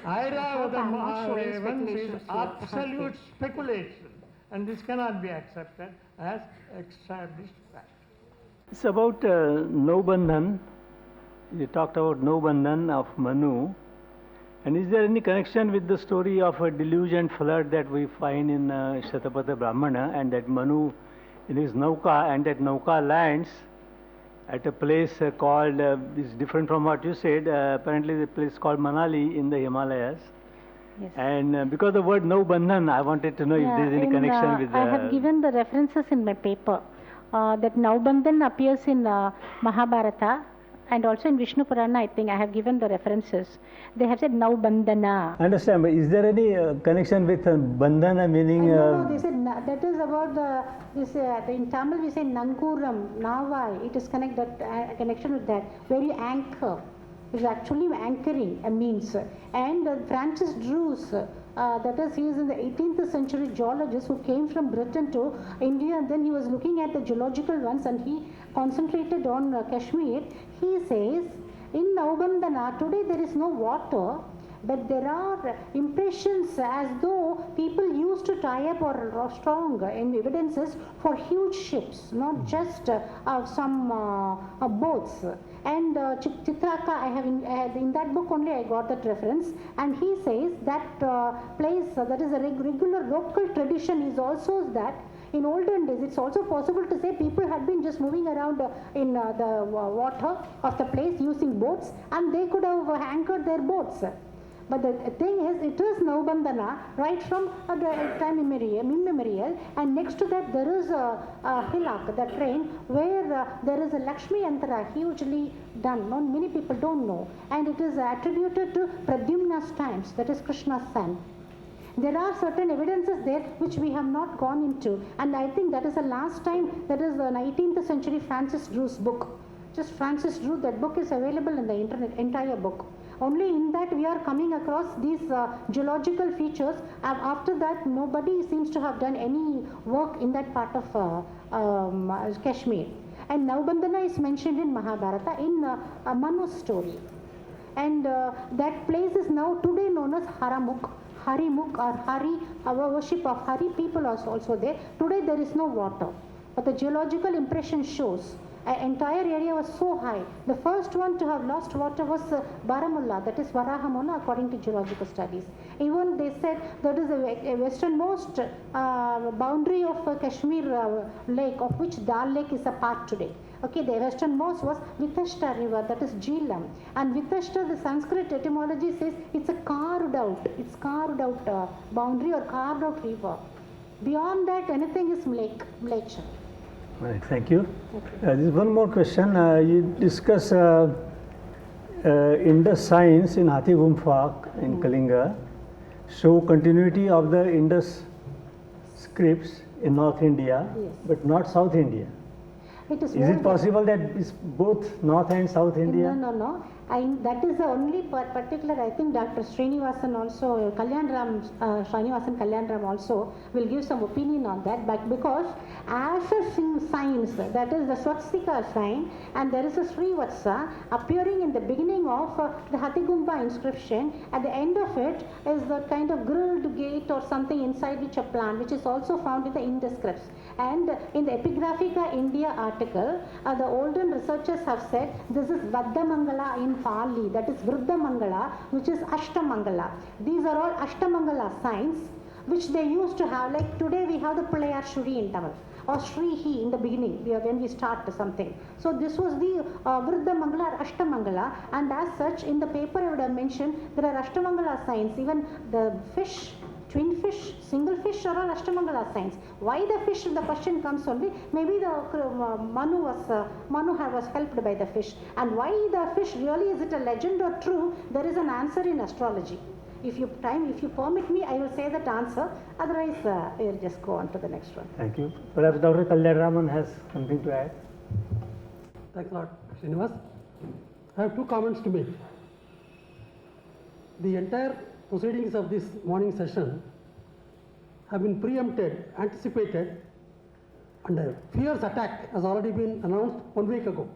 Airavada I'm not showing Mahadevans is speculations here. absolute speculation, and this cannot be accepted as established fact. It's about no bandhan. You talked about no bandhan of Manu. And is there any connection with the story of a deluge and flood that we find in Shatapatha Brahmana, and that Manu in his Nauka, and that Nauka lands at a place called, is different from what you said, apparently the place called Manali in the Himalayas. Yes. And because the word no bandhan, I wanted to know if there is any connection with I have given the references in my paper. That Naubandhan appears in Mahabharata, And also in Vishnu Purana, I think I have given the references. They have said Naubandhana. I understand, but is there any connection with bandhana meaning? No, they said that is about in Tamil we say Nankuram, Navai. It is connection with that, where you anchor. It is actually anchoring a means. And Francis Drews, that is, he is in the 18th century geologist who came from Britain to India, and then he was looking at the geological ones and he concentrated on Kashmir. He says, in Naubandhana, today there is no water, but there are impressions as though people used to tie up or strong evidences for huge ships, not just some boats. And Chitraka, I have in that book only I got that reference, and he says that place, that is a regular local tradition, is also that in olden days it's also possible to say people had been just moving around in the water of the place using boats, and they could have anchored their boats. But the thing is, it is Naubandhana right from time immemorial, and next to that there is a hillock, the train, where there is a Lakshmi Yantara hugely done. Not many people don't know, and it is attributed to Pradyumna's times, that is Krishna's son. There are certain evidences there which we have not gone into, and I think that is the last time, that is the 19th century Francis Drew's book. Just Francis Drew, that book is available in the internet, entire book. Only in that we are coming across these geological features. After that, nobody seems to have done any work in that part of Kashmir. And Naubandhana is mentioned in Mahabharata in Manu's story. And that place is now today known as Haramukh. Harimukh or Hari, our worship of Hari, people are also there. Today there is no water. But the geological impression shows an entire area was so high. The first one to have lost water was Baramulla, that is Varahamona, according to geological studies. Even they said that is a westernmost boundary of Kashmir lake, of which Dal Lake is a part today. Okay, the westernmost was Vitashta river, that is Jhelum. And Vitashta, the Sanskrit etymology says it's a carved out boundary or carved out river. Beyond that, anything is mleccha. Right, thank you. There is one more question. You discuss Indus signs in Hathi Gumfa in Kalinga show continuity of the Indus scripts in North India, Yes. but not South India. Is it possible that it's both North and South India? No. That is the only particular, I think Dr. Srinivasan also, Srinivasan Kalyanram also will give some opinion on that, but because as a signs, that is the Swastika sign, and there is a Srivatsa appearing in the beginning of the Hathigumba inscription, at the end of it is the kind of grilled gate or something inside which a plant, which is also found in the Indus scripts. And in the Epigraphica India article, the olden researchers have said this is Vaddamangala in Pali, that is Vruddhamangala, which is Ashtamangala. These are all Ashtamangala signs which they used to have, like today we have the Pulayar Shuri in Tamil, or Shrihi in the beginning when we start something. So this was the Vruddhamangala or Ashtamangala, and as such in the paper I would have mentioned there are Ashtamangala signs, even the fish, twin fish, single fish are all Ashtamangala signs. Why the fish? The question comes only, maybe the Manu was helped by the fish. And why the fish, really, is it a legend or true? There is an answer in astrology. If you permit me, I will say that answer. Otherwise, we'll just go on to the next one. Thank you. Perhaps Dr. Kalyanaraman has something to add. Thanks a lot, Srinivas. I have two comments to make. The entire proceedings of this morning session have been preempted, anticipated, and a fierce attack has already been announced 1 week ago.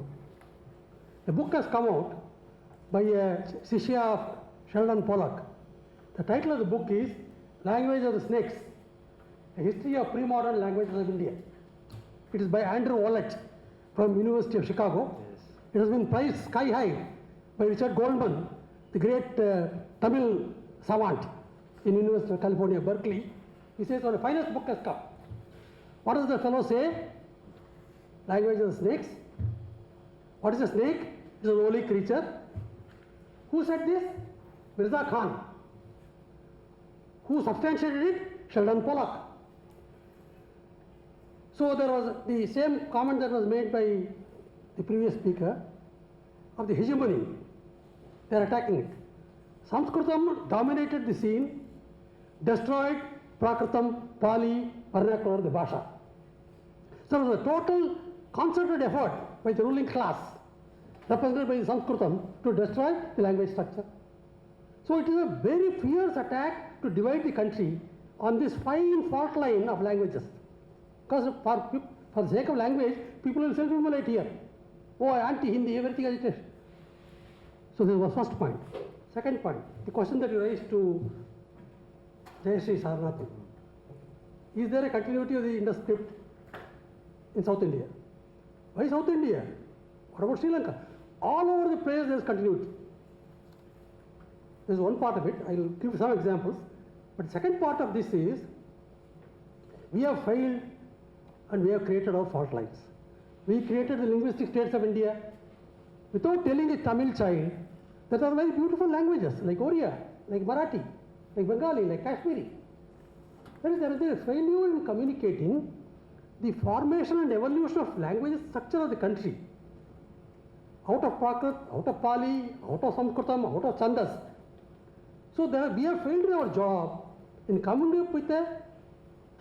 A book has come out by a Shishya of Sheldon Pollock. The title of the book is Language of the Snakes, A History of Pre-Modern Languages of India. It is by Andrew Wallet from University of Chicago. It has been priced sky high by Richard Goldman, the great Tamil savant in University of California, Berkeley. He says, "Our finest book has come." What does the fellow say? Language of the snakes. What is a snake? It is a lowly creature. Who said this? Mirza Khan. Who substantiated it? Sheldon Pollock. So there was the same comment that was made by the previous speaker. of the hegemony. They are attacking it. Sanskritam dominated the scene, destroyed Prakritam, Pali, vernacular, the Bhasha. So it was a total concerted effort by the ruling class, represented by Sanskritam, to destroy the language structure. So it is a very fierce attack to divide the country on this fine fault line of languages. Because for the sake of language, people will self-immolate here. Oh, anti-Hindi, everything agitation. So this was first point. Second point, the question that you raised to Jayasree Saranathan. Is there a continuity of the Indus script in South India? Why South India? What about Sri Lanka? All over the place there is continuity. This is one part of it. I will give some examples. But the second part of this is, we have failed and we have created our fault lines. We created the linguistic states of India without telling a Tamil child that are very beautiful languages like Oriya, like Marathi, like Bengali, like Kashmiri. There is a failure in communicating the formation and evolution of language structure of the country. Out of Prakrit, out of Pali, out of Sanskritam, out of Chandas. So we have failed in our job in coming up with a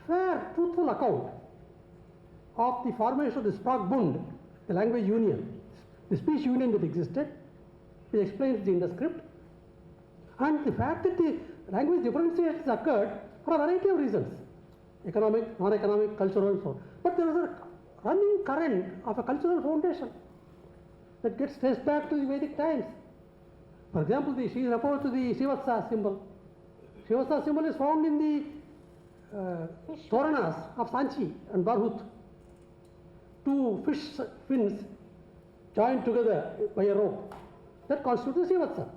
fair, truthful account of the formation of the Spragbund, the language union, the speech union that existed, which explains the Indus script, and the fact that the language differentiations occurred for a variety of reasons, economic, non-economic, cultural, and so on. But there is a running current of a cultural foundation that gets traced back to the Vedic times. For example, she refers to the Shivatsa symbol. Shivatsa symbol is found in the Toranas of Sanchi and Barhut. Two fish fins joined together by a rope. That constitutes Shivatsa.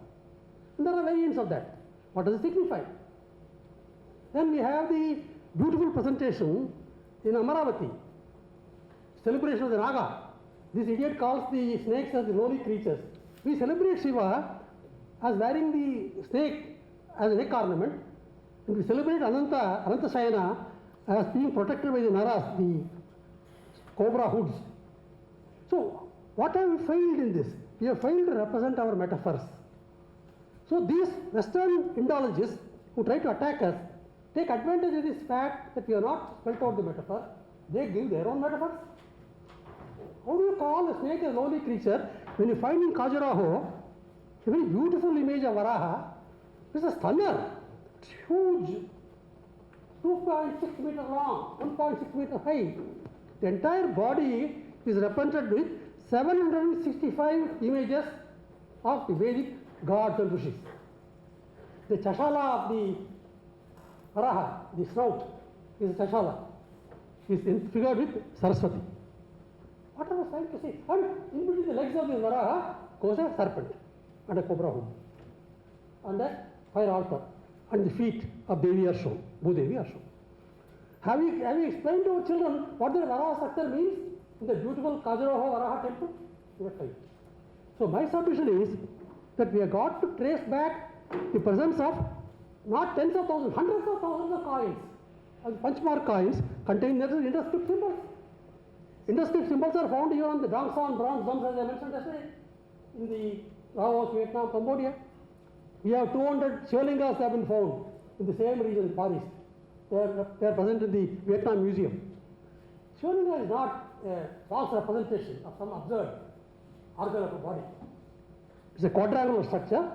And there are variants of that. What does it signify? Then we have the beautiful presentation in Amaravati, celebration of the Naga. This idiot calls the snakes as the lowly creatures. We celebrate Shiva as wearing the snake as a neck ornament, and we celebrate Anantashayana as being protected by the Naras, the cobra hoods. So, what have we failed in this? We have failed to represent our metaphors. So, these Western Indologists who try to attack us take advantage of this fact that we have not spelled out the metaphor. They give their own metaphors. How do you call a snake a lowly creature when you find in Khajuraho a very beautiful image of Varaha? It's a stunner. It's huge. 2.6 meters long, 1.6 meters high. The entire body is represented with 765 images of the Vedic gods and rishis. The chashala of the Varaha, the snout, is a chashala. Is figured with Saraswati. What are we trying to say? And in between the legs of the Varaha goes a serpent and a cobra hood. And that fire altar and the feet of Devi are shown, Bhudevi are shown. Have we explained to our children what the Varaha structure means in the beautiful Khajuraho Varaha temple? We have failed. So my submission is that we have got to trace back the presence of not tens of thousands, hundreds of thousands of coins, punchmark coins containing the Indus script symbols. Indus script symbols are found here on the Dongsan bronze drums, as I mentioned yesterday, in the Laos, Vietnam, Cambodia. We have 200 Shivlingas have been found in the same region, Far East. They are present in the Vietnam Museum. Shivlinga is not a false representation of some absurd organ of a body. It's a quadrangular structure,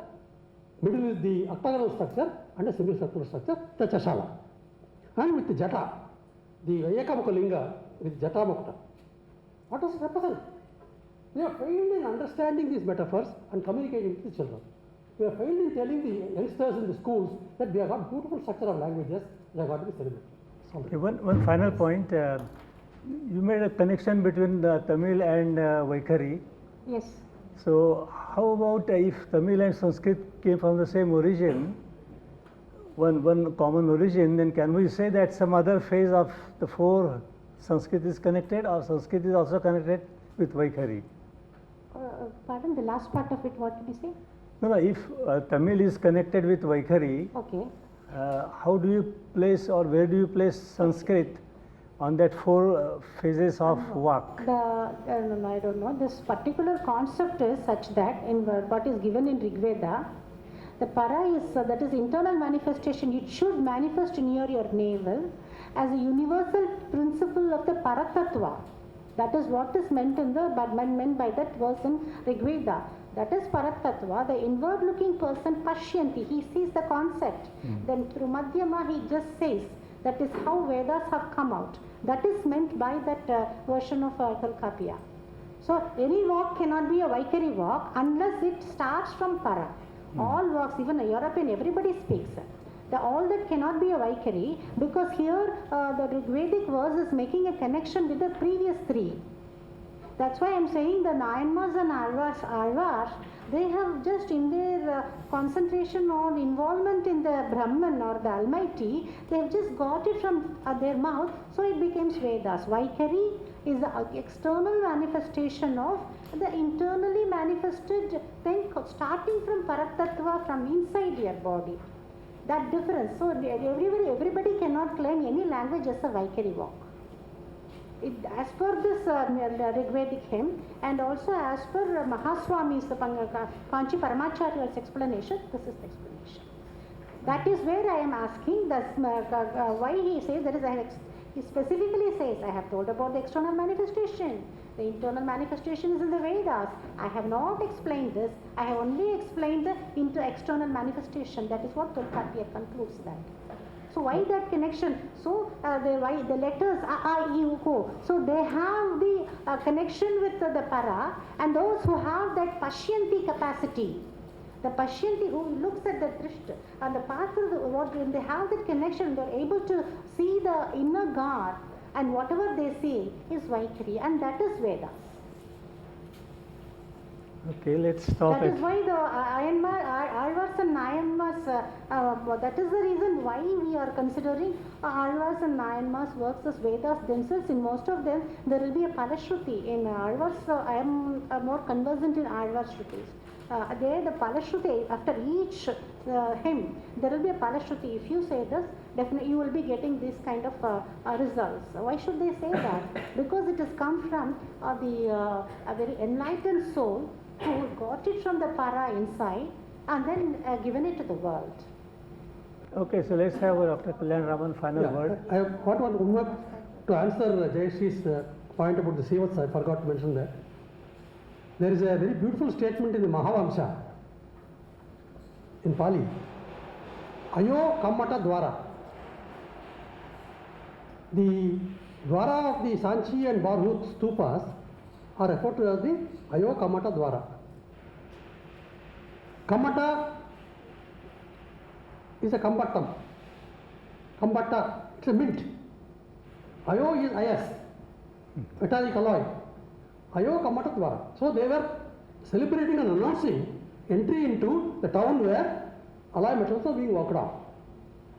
middle is the octagonal structure, and a semicircular structure, the Chashala. And with the Jata, the Ekamuka Linga with Jata Mukta. What does it represent? We have failed in understanding these metaphors and communicating with the children. We have failed in telling the youngsters in the schools that we have got beautiful structure of languages that have got to be celebrated. Okay, one final point. You made a connection between Tamil and Vaikhari. Yes. So how about if Tamil and Sanskrit came from the same origin, one common origin, then can we say that some other phase of the four Sanskrit is connected, or Sanskrit is also connected with Vaikhari? Pardon, the last part of it, what did you say? No, if Tamil is connected with Vaikhari, Okay. how do you place or where do you place Sanskrit on that four phases of Vak. No, I don't know. This particular concept is such that in what is given in Rig Veda, the para is that is internal manifestation. It should manifest near your navel as a universal principle of the Paratattva. That is what is meant meant by that verse in Rig Veda. That is Paratattva, the inward-looking person, Pashyanti. He sees the concept. Then through Madhyama, he just says. That is how Vedas have come out. That is meant by that version of Kalkapya. So any walk cannot be a Vaikari walk unless it starts from para. All walks, even a European, everybody speaks. All that cannot be a Vaikari because here the Rigvedic verse is making a connection with the previous three. That's why I am saying the Nayanmas and Alvars, they have just in their concentration on involvement in the Brahman or the Almighty, they have just got it from their mouth, so it becomes Vedas. Vaikari is the external manifestation of the internally manifested thing starting from Paratattva, from inside your body. That difference. So everybody cannot claim any language as a Vaikari walk. As per this Rigvedic hymn and also as per Mahaswami's Kanchi Paramacharya's explanation, this is the explanation. That is where I am asking why he says he specifically says, I have told about the external manifestation. The internal manifestation is in the Vedas. I have not explained this. I have only explained the external manifestation. That is what Tolkapia concludes that. So why that connection? So why the letters A, I, E, U, O. So they have the connection with the para, and those who have that Pashyanti capacity, the Pashyanti who looks at the Drishta and the path of when they have that connection, they are able to see the inner God, and whatever they see is Vaikari, and that is Vedas. Okay, let's stop That is why the Alvars and Nayanmas, that is the reason why we are considering Alvars and Nayanmas works as Vedas themselves. In most of them, there will be a Palashruti. In Alvars, I am more conversant in Alvars Shrutis. There, the Palashruti, after each hymn, there will be a Palashruti. If you say this, definitely you will be getting this kind of results. Why should they say that? Because it has come from a very enlightened soul who got it from the para inside and then given it to the world. Okay, so let's have Dr. Kalyan Raman final word. I have got one homework to answer Jayashree's point about the Sivats. I forgot to mention that. There is a very beautiful statement in the Mahavamsa in Pali. Ayo Kammata Dwara. The Dwara of the Sanchi and Barhut stupas are referred to as the Ayo Kammata Dwara. Kammata is a kambatam. Kambata, it's a mint. Ayo is ayas, metallic alloy. Ayo Kammata Dwara. So they were celebrating and announcing entry into the town where alloy metals are being worked on.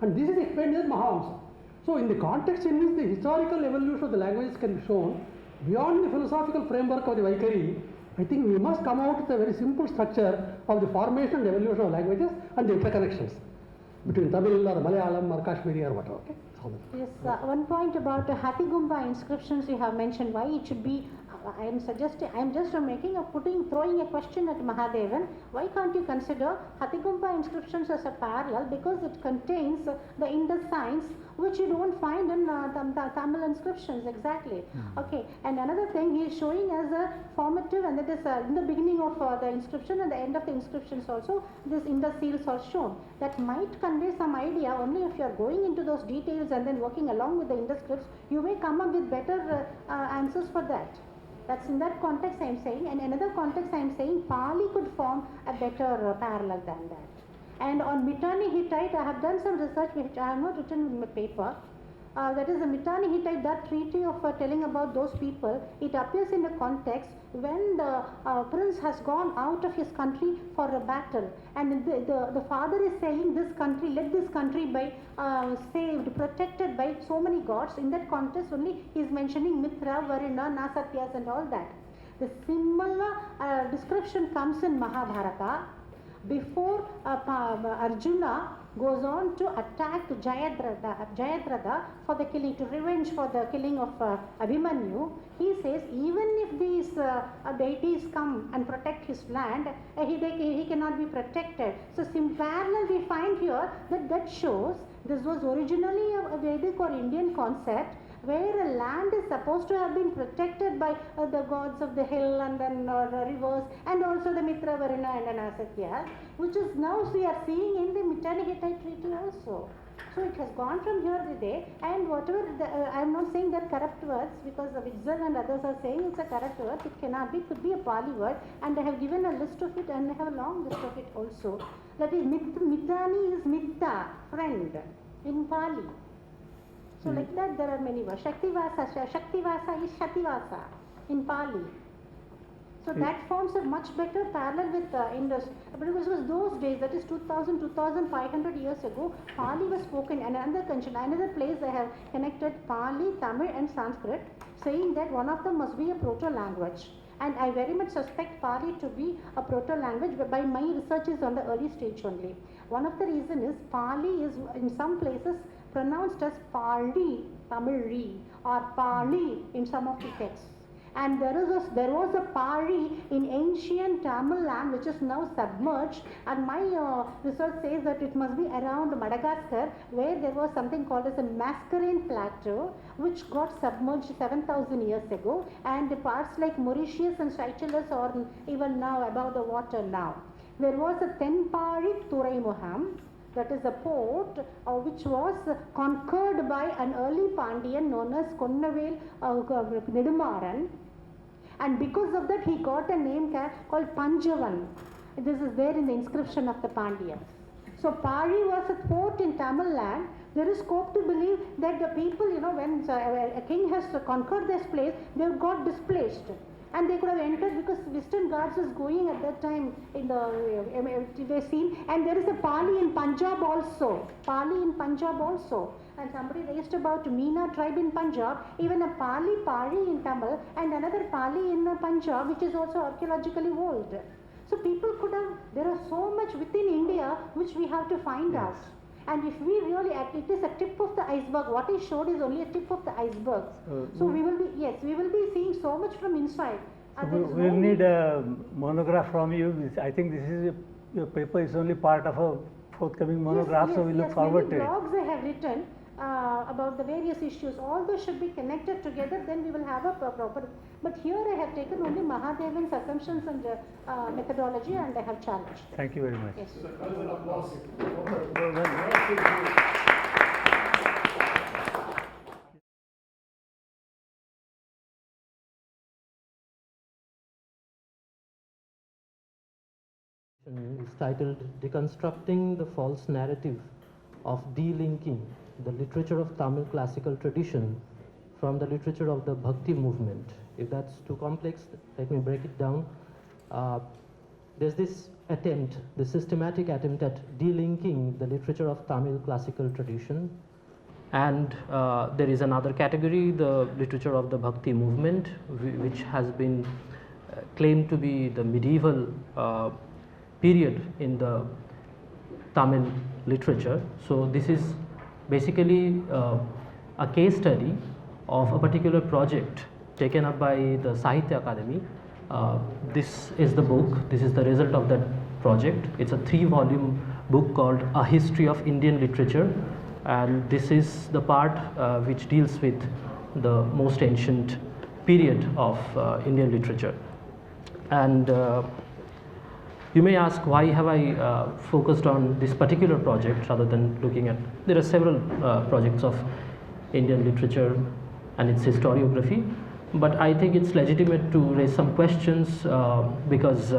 And this is explained as Mahavamsa. So in the context in which the historical evolution of the languages can be shown, beyond the philosophical framework of the Vaikari, I think we must come out with a very simple structure of the formation and evolution of languages and the interconnections between Tamil or Malayalam or Kashmiri or whatever. Okay? Yes, one point about the Hathigumba inscriptions you have mentioned, why it should be, I am just throwing a question at Mahadevan, why can't you consider Hathigumba inscriptions as a parallel, because it contains the Indus signs which you don't find in Tamil inscriptions exactly. Okay, and another thing he is showing as a formative, and that is in the beginning of the inscription and the end of the inscriptions also, this Indus seals are shown. That might convey some idea only if you are going into those details and then working along with the Indus scripts, you may come up with better answers for that. That's in that context I am saying, and another context I am saying Pali could form a better parallel than that. And on Mitanni Hittite, I have done some research which I have not written in my paper. That is the Mitanni Hittite, that treaty of telling about those people, it appears in a context when the prince has gone out of his country for a battle, and the father is saying this country, let this country be saved, protected by so many gods. In that context only he is mentioning Mitra, Varuna, Nasatyas and all that. The similar description comes in Mahabharata. Before Arjuna goes on to attack Jayadratha for the killing, to revenge for the killing of Abhimanyu. He says even if these deities come and protect his land, he cannot be protected. So parallel we find here that shows this was originally a Vedic or Indian concept, where a land is supposed to have been protected by the gods of the hill and then the rivers, and also the Mitra, Varuna and Anasatya, which is now we are seeing in the Mitanni-Hittite treaty also. So it has gone from here to there, and whatever, I am not saying that corrupt words, because Vijay and others are saying it's a corrupt word, it cannot be, could be a Pali word, and I have given a list of it, and I have a long list of it also. That is, Mitani is Mitta, friend, in Pali. So like that there are many words. Shaktivasa is Shativasa in Pali. So that forms a much better parallel with Indus. Because it was those days, that is 2500 years ago, Pali was spoken. And another place they have connected Pali, Tamil and Sanskrit, saying that one of them must be a proto-language. And I very much suspect Pali to be a proto-language, but by my research is on the early stage only. One of the reasons is Pali is in some places pronounced as Pali, Tamilri, or Pali in some of the texts. And there was a Pali in ancient Tamil land which is now submerged, and my research says that it must be around Madagascar, where there was something called as a Mascarene Plateau which got submerged 7,000 years ago, and parts like Mauritius and Seychelles are even now above the water now. There was a Tenpari Turaimuham, that is a port which was conquered by an early Pandyan known as Konnavel Nedumaran, and because of that he got a name called Panjavan. This is there in the inscription of the Pandyans. So Pali was a port in Tamil land. There is scope to believe that the people, when a king has conquered this place, they got displaced. And they could have entered because Western Ghats was going at that time in the scene. And there is a Pali in Punjab also. And somebody raised about Meena tribe in Punjab, even a Pali in Tamil, and another Pali in Punjab, which is also archaeologically old. So people could have, there are so much within India which we have to find out. And if we really, it is a tip of the iceberg. What I showed is only a tip of the iceberg. So we will be seeing so much from inside. So we will need a monograph from you. I think this is your paper is only part of a forthcoming monograph, so we look forward to it. Blogs I have written about the various issues. All those should be connected together. Then we will have a proper. But here I have taken only Mahadevan's assumptions and methodology, and I have challenged. Thank you very much. Yes. Is titled Deconstructing the False Narrative of Delinking the Literature of Tamil Classical Tradition from the literature of the Bhakti movement. If that's too complex, let me break it down. There's this attempt, the systematic attempt at delinking the literature of Tamil classical tradition, and there is another category, the literature of the Bhakti movement, which has been claimed to be the medieval period in the Tamil literature. So this is basically a case study of a particular project taken up by the Sahitya Academy. This is the book, this is the result of that project. It's a 3-volume book called A History of Indian Literature, and this is the part which deals with the most ancient period of Indian literature. And you may ask, why have I focused on this particular project rather than looking at, there are several projects of Indian literature and its historiography, but I think it's legitimate to raise some questions because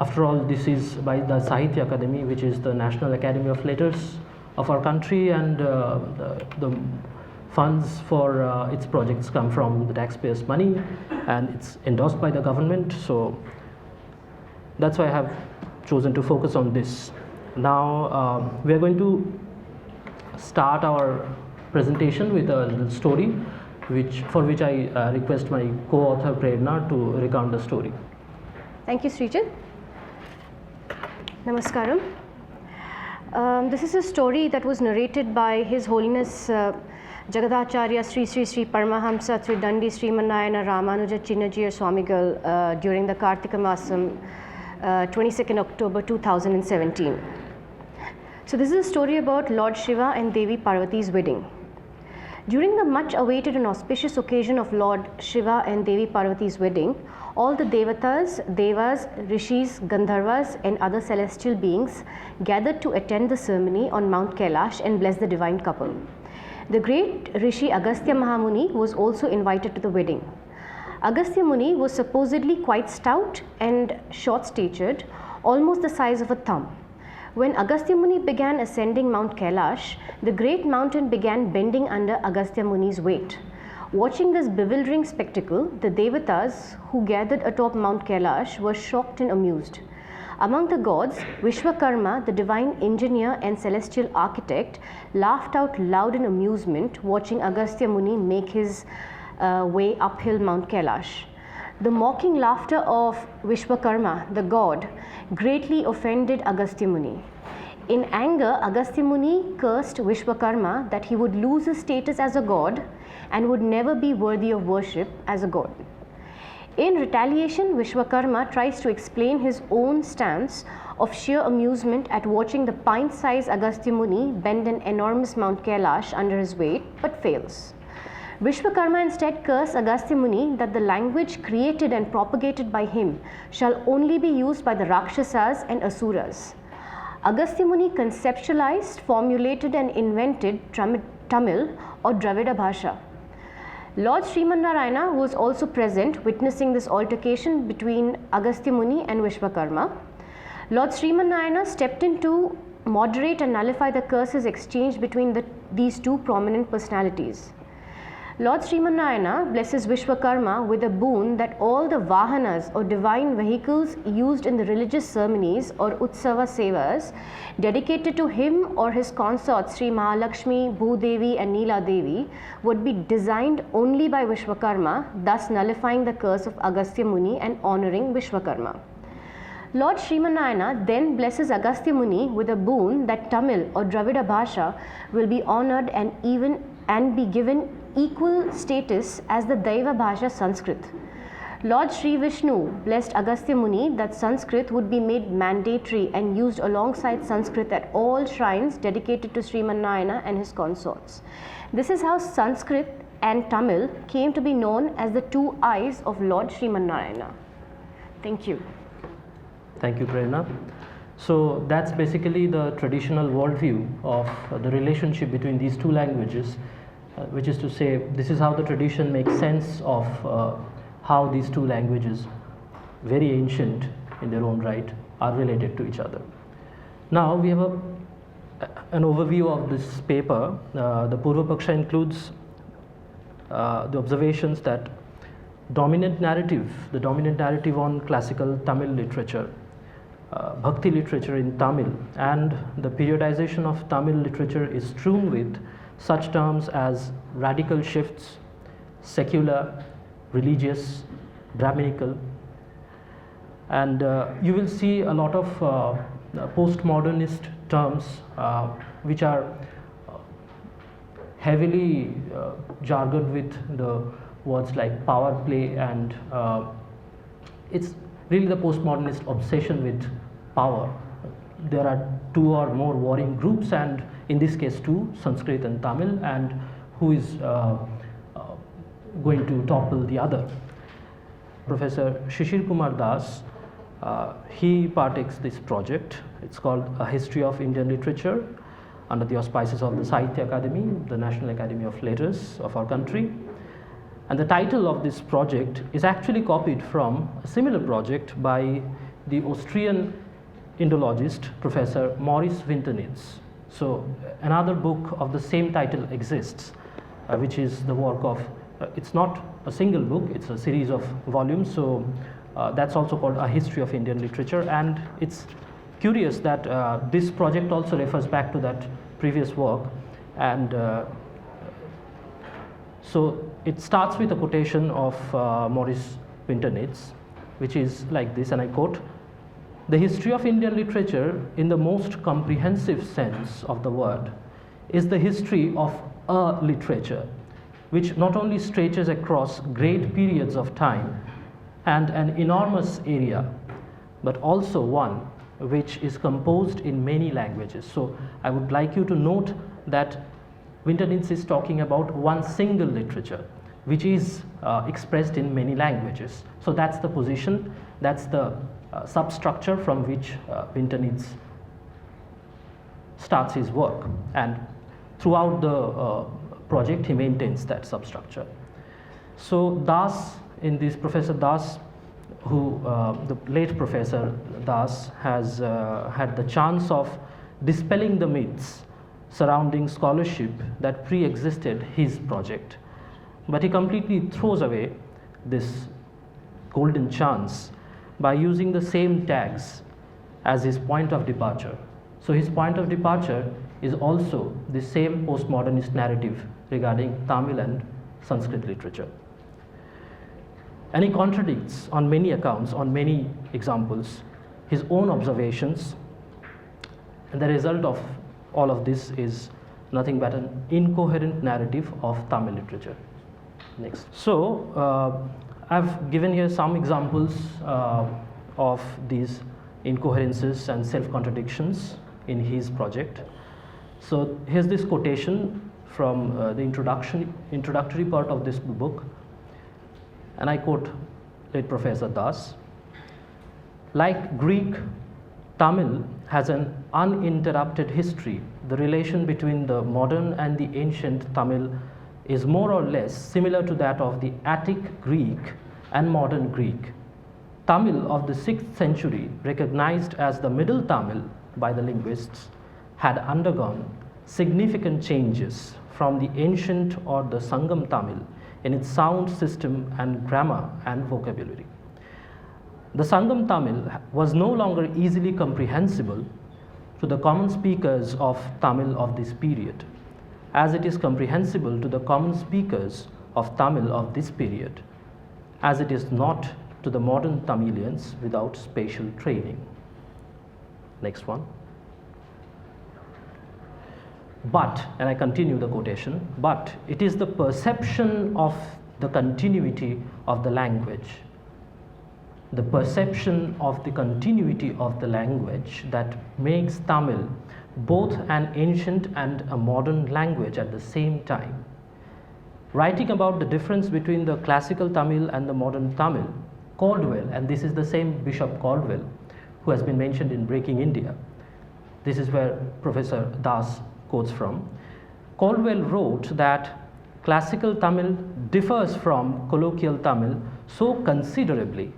after all, this is by the Sahitya Academy, which is the National Academy of Letters of our country, and the funds for its projects come from the taxpayers' money, and it's endorsed by the government. So that's why I have chosen to focus on this. Now we are going to start our presentation with a little story, for which I request my co-author Prerna to recount the story. Thank you, Sreejit. Namaskaram. This is a story that was narrated by His Holiness Jagadacharya Sri Sri Sri Paramahamsa Tridandi Srimanayana Ramanuja Chinnajir Swamigal during the Kartika Masam, 22nd October 2017. So this is a story about Lord Shiva and Devi Parvati's wedding. During the much awaited and auspicious occasion of Lord Shiva and Devi Parvati's wedding, all the Devatas, Devas, Rishis, Gandharvas and other celestial beings gathered to attend the ceremony on Mount Kailash and bless the divine couple. The great Rishi Agastya Mahamuni was also invited to the wedding. Agastya Muni was supposedly quite stout and short-statured, almost the size of a thumb. When Agastya Muni began ascending Mount Kailash, the great mountain began bending under Agastya Muni's weight. Watching this bewildering spectacle, the Devatas who gathered atop Mount Kailash were shocked and amused. Among the gods, Vishwakarma, the divine engineer and celestial architect, laughed out loud in amusement watching Agastya Muni make his way uphill Mount Kailash. The mocking laughter of Vishwakarma, the god, greatly offended Agastya Muni. In anger, Agastya Muni cursed Vishwakarma that he would lose his status as a god and would never be worthy of worship as a god. In retaliation, Vishwakarma tries to explain his own stance of sheer amusement at watching the pint-sized Agastya Muni bend an enormous Mount Kailash under his weight, but fails. Vishwakarma instead cursed Agastya Muni that the language created and propagated by him shall only be used by the Rakshasas and Asuras. Agastya Muni conceptualized, formulated and invented Tamil or Dravida Bhasha. Lord Srimanarayana was also present, witnessing this altercation between Agastya Muni and Vishwakarma. Lord Srimanarayana stepped in to moderate and nullify the curses exchanged between these two prominent personalities. Lord Srimanarayana blesses Vishwakarma with a boon that all the Vahanas or divine vehicles used in the religious ceremonies or Utsava Sevas dedicated to him or his consorts Sri Mahalakshmi, Bhudevi and Neela Devi would be designed only by Vishwakarma, thus nullifying the curse of Agastya Muni and honoring Vishwakarma. Lord Srimanarayana then blesses Agastya Muni with a boon that Tamil or Dravida Bhasha will be honored and be given equal status as the Daiva Bhasha Sanskrit. Lord Sri Vishnu blessed Agastya Muni that Sanskrit would be made mandatory and used alongside Sanskrit at all shrines dedicated to Srimanarayana and his consorts. This is how Sanskrit and Tamil came to be known as the two eyes of Lord Srimanarayana. Thank you. Thank you, Prerna. So that's basically the traditional worldview of the relationship between these two languages, which is to say, this is how the tradition makes sense of how these two languages, very ancient in their own right, are related to each other. Now we have an overview of this paper. The Purva Paksha includes the observations that the dominant narrative on classical Tamil literature, Bhakti literature in Tamil, and the periodization of Tamil literature is strewn with such terms as radical shifts, secular, religious, Brahminical, and you will see a lot of postmodernist terms which are heavily jargoned with the words like power play, and it's really the postmodernist obsession with power. There are two or more warring groups, and in this case two, Sanskrit and Tamil, and who is going to topple the other. Professor Shishir Kumar Das, he partakes this project. It's called A History of Indian Literature, under the auspices of the Sahitya Academy, the National Academy of Letters of our country. And the title of this project is actually copied from a similar project by the Austrian Indologist, Professor Maurice Winternitz. So another book of the same title exists, which is the work of, it's not a single book, it's a series of volumes. So that's also called A History of Indian Literature. And it's curious that this project also refers back to that previous work. And so it starts with a quotation of Maurice Winternitz, which is like this, and I quote: The history of Indian literature, in the most comprehensive sense of the word, is the history of a literature which not only stretches across great periods of time and an enormous area, but also one which is composed in many languages. So I would like you to note that Winternitz is talking about one single literature which is expressed in many languages. So that's the position, that's the substructure from which Winternitz starts his work, and throughout the project he maintains that substructure. So Das, in this Professor Das, who the late Professor Das has had the chance of dispelling the myths surrounding scholarship that pre-existed his project, but he completely throws away this golden chance by using the same tags as his point of departure. So his point of departure is also the same postmodernist narrative regarding Tamil and Sanskrit literature. And he contradicts on many accounts, on many examples, his own observations, and the result of all of this is nothing but an incoherent narrative of Tamil literature. Next. So I've given here some examples of these incoherences and self-contradictions in his project. So here's this quotation from the introductory part of this book, and I quote late Professor Das: "Like Greek, Tamil has an uninterrupted history. The relation between the modern and the ancient Tamil is more or less similar to that of the Attic Greek and modern Greek. Tamil of the 6th century, recognized as the Middle Tamil by the linguists, had undergone significant changes from the ancient or the Sangam Tamil in its sound system and grammar and vocabulary. The Sangam Tamil was no longer easily comprehensible to the common speakers of Tamil of this period, as it is comprehensible to the common speakers of Tamil of this period, as it is not to the modern Tamilians without spatial training." Next one. "But," and I continue the quotation, "but it is the perception of the continuity of the language, the perception of the continuity of the language that makes Tamil both an ancient and a modern language at the same time. Writing about the difference between the classical Tamil and the modern Tamil, Caldwell," and this is the same Bishop Caldwell who has been mentioned in Breaking India, this is where Professor Das quotes from, Caldwell wrote that classical Tamil differs from colloquial Tamil so considerably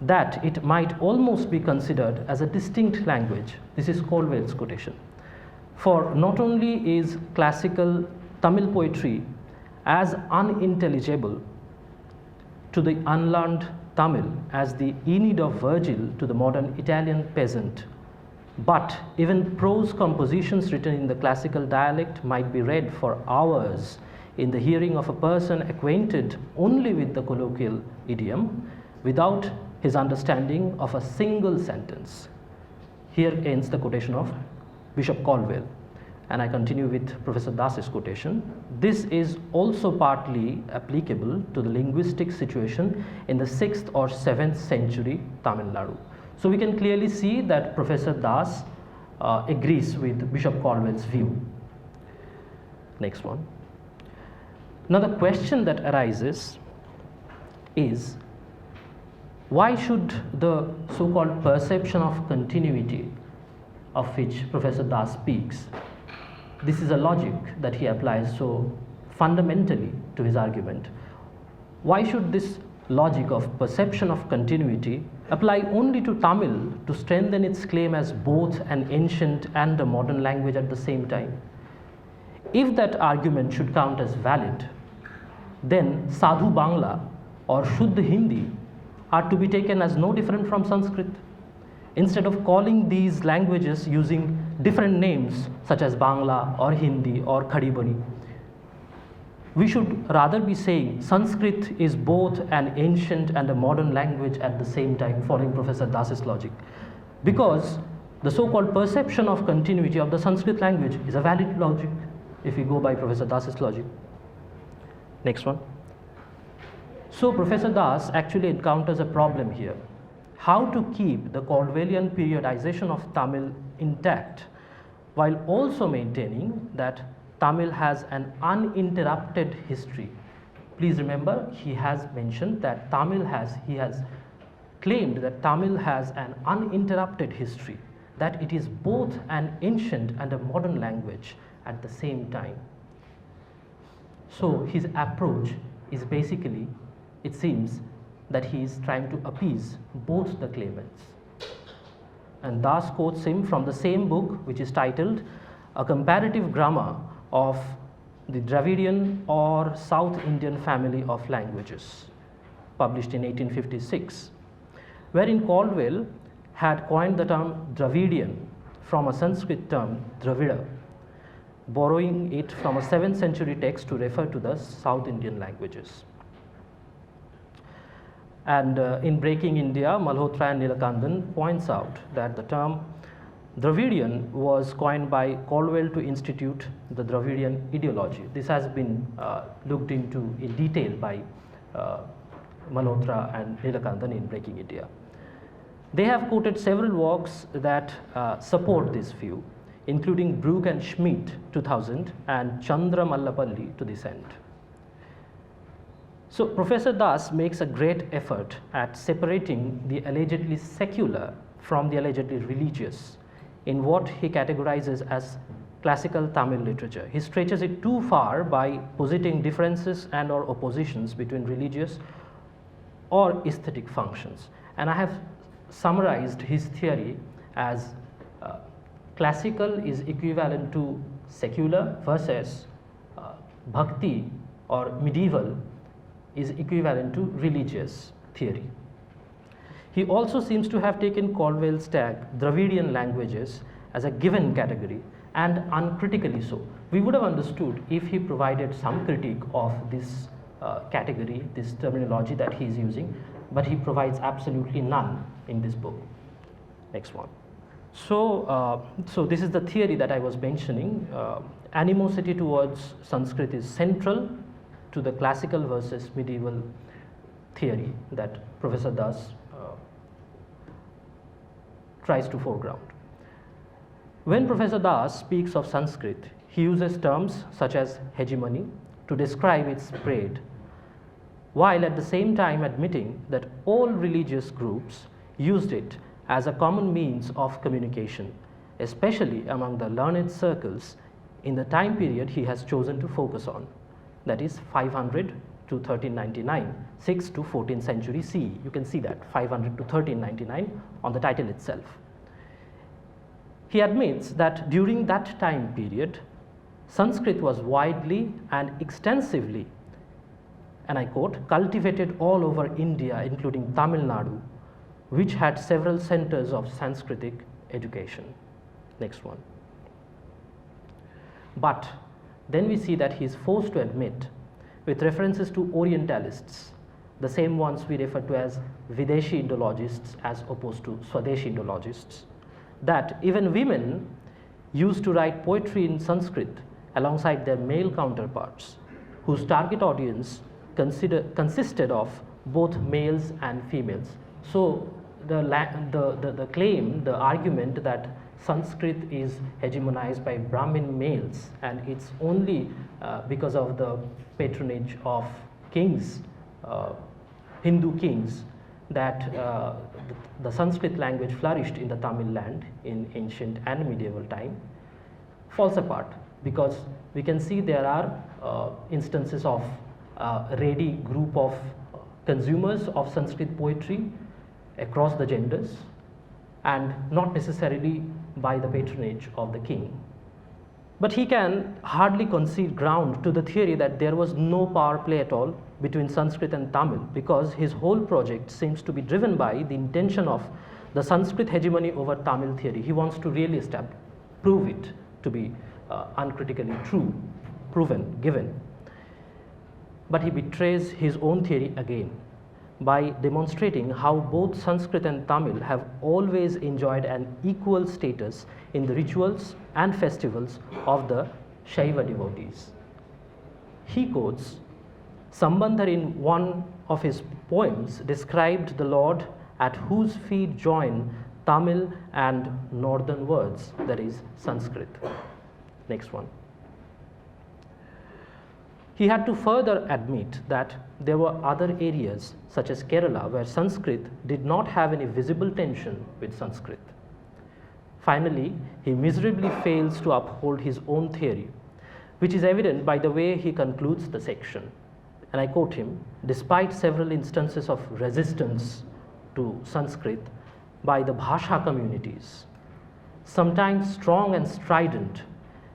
that it might almost be considered as a distinct language. This is Caldwell's quotation. For not only is classical Tamil poetry as unintelligible to the unlearned Tamil as the Aeneid of Virgil to the modern Italian peasant, but even prose compositions written in the classical dialect might be read for hours in the hearing of a person acquainted only with the colloquial idiom without his understanding of a single sentence. Here ends the quotation of Bishop Caldwell, and I continue with Professor Das's quotation. "This is also partly applicable to the linguistic situation in the 6th or 7th century Tamil Nadu." So we can clearly see that Professor Das agrees with Bishop Caldwell's view. Next one. Now the question that arises is, why should the so-called perception of continuity of which Professor Das speaks, this is a logic that he applies so fundamentally to his argument, why should this logic of perception of continuity apply only to Tamil to strengthen its claim as both an ancient and a modern language at the same time? If that argument should count as valid, then Sadhu Bangla or Shuddha Hindi are to be taken as no different from Sanskrit. Instead of calling these languages using different names such as Bangla or Hindi or Khadibari, we should rather be saying Sanskrit is both an ancient and a modern language at the same time, following Professor Das's logic. because the so-called perception of continuity of the Sanskrit language is a valid logic if we go by Professor Das's logic. Next one. So Professor Das actually encounters a problem here. How to keep the Caldwellian periodization of Tamil intact while also maintaining that Tamil has an uninterrupted history. Please remember, he has mentioned that he has claimed that Tamil has an uninterrupted history, that it is both an ancient and a modern language at the same time. So his approach is basically, it seems, that he is trying to appease both the claimants. And Das quotes him from the same book, which is titled A Comparative Grammar of the Dravidian or South Indian Family of Languages, published in 1856, wherein Caldwell had coined the term Dravidian from a Sanskrit term Dravida, borrowing it from a 7th century text to refer to the South Indian languages. And in Breaking India, Malhotra and Nilakandan points out that the term Dravidian was coined by Caldwell to institute the Dravidian ideology. This has been looked into in detail by Malhotra and Nilakandan in Breaking India. They have quoted several works that support this view, including Brook and Schmidt 2000 and Chandra Mallapalli to this end. So Professor Das makes a great effort at separating the allegedly secular from the allegedly religious in what he categorizes as classical Tamil literature. He stretches it too far by positing differences and or oppositions between religious or aesthetic functions. And I have summarized his theory as classical is equivalent to secular versus bhakti or medieval is equivalent to religious theory. He also seems to have taken Caldwell's tag Dravidian languages as a given category, and uncritically so. We would have understood if he provided some critique of this category, this terminology that he is using, but he provides absolutely none in this book. Next one. So this is the theory that I was mentioning. Animosity towards Sanskrit is central to the classical versus medieval theory that Professor Das tries to foreground. When Professor Das speaks of Sanskrit, he uses terms such as hegemony to describe its spread, while at the same time admitting that all religious groups used it as a common means of communication, especially among the learned circles in the time period he has chosen to focus on, that is 500 to 1399, 6th to 14th century CE. You can see that 500 to 1399 on the title itself. He admits that during that time period, Sanskrit was widely and extensively, and I quote, cultivated all over India, including Tamil Nadu, which had several centers of Sanskritic education. Next one. But then we see that he is forced to admit, with references to Orientalists, the same ones we refer to as Videshi Indologists as opposed to Swadeshi Indologists, that even women used to write poetry in Sanskrit alongside their male counterparts, whose target audience consisted of both males and females. So the claim, the argument that Sanskrit is hegemonized by Brahmin males and it's only because of the patronage of kings, Hindu kings, that the Sanskrit language flourished in the Tamil land in ancient and medieval time, falls apart, because we can see there are instances of a ready group of consumers of Sanskrit poetry across the genders, and not necessarily by the patronage of the king. But he can hardly concede ground to the theory that there was no power play at all between Sanskrit and Tamil, because his whole project seems to be driven by the intention of the Sanskrit hegemony over Tamil theory. He wants to really prove it to be uncritically true, proven, given. But he betrays his own theory again by demonstrating how both Sanskrit and Tamil have always enjoyed an equal status in the rituals and festivals of the Shaiva devotees. He quotes Sambandhar in one of his poems described the Lord at whose feet join Tamil and northern words, that is Sanskrit. Next one. He had to further admit that there were other areas, such as Kerala, where Sanskrit did not have any visible tension with Sanskrit. Finally, he miserably fails to uphold his own theory, which is evident by the way he concludes the section. And I quote him, despite several instances of resistance to Sanskrit by the Bhasha communities, sometimes strong and strident,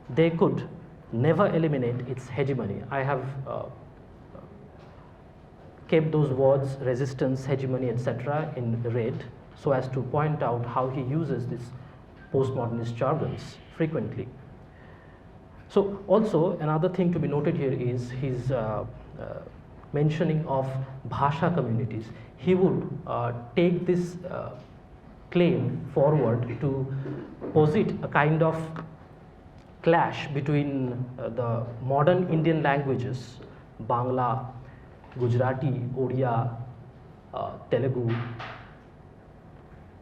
they could never eliminate its hegemony. I have kept those words, resistance, hegemony, etc. in red, so as to point out how he uses this postmodernist jargons frequently. So also another thing to be noted here is his mentioning of Bhasha communities. He would take this claim forward to posit a kind of clash between the modern Indian languages, Bangla, Gujarati, Odia, Telugu,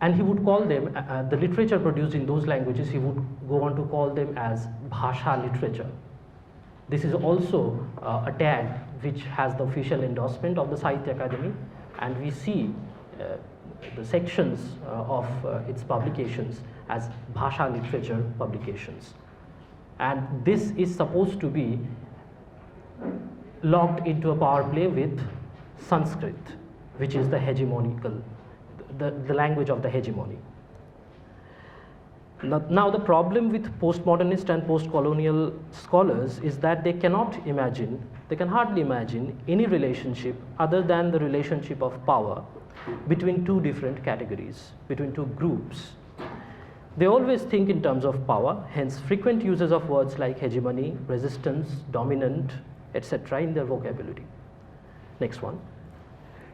and he would call them, the literature produced in those languages, he would go on to call them as Bhasha literature. This is also a tag which has the official endorsement of the Sahitya Academy, and we see the sections of its publications as Bhasha literature publications. And this is supposed to be locked into a power play with Sanskrit, which is the hegemonical, the language of the hegemony. Now the problem with postmodernist and postcolonial scholars is that they can hardly imagine any relationship other than the relationship of power between two different categories, between two groups. They always think in terms of power, hence frequent uses of words like hegemony, resistance, dominant, etc. in their vocabulary. Next one.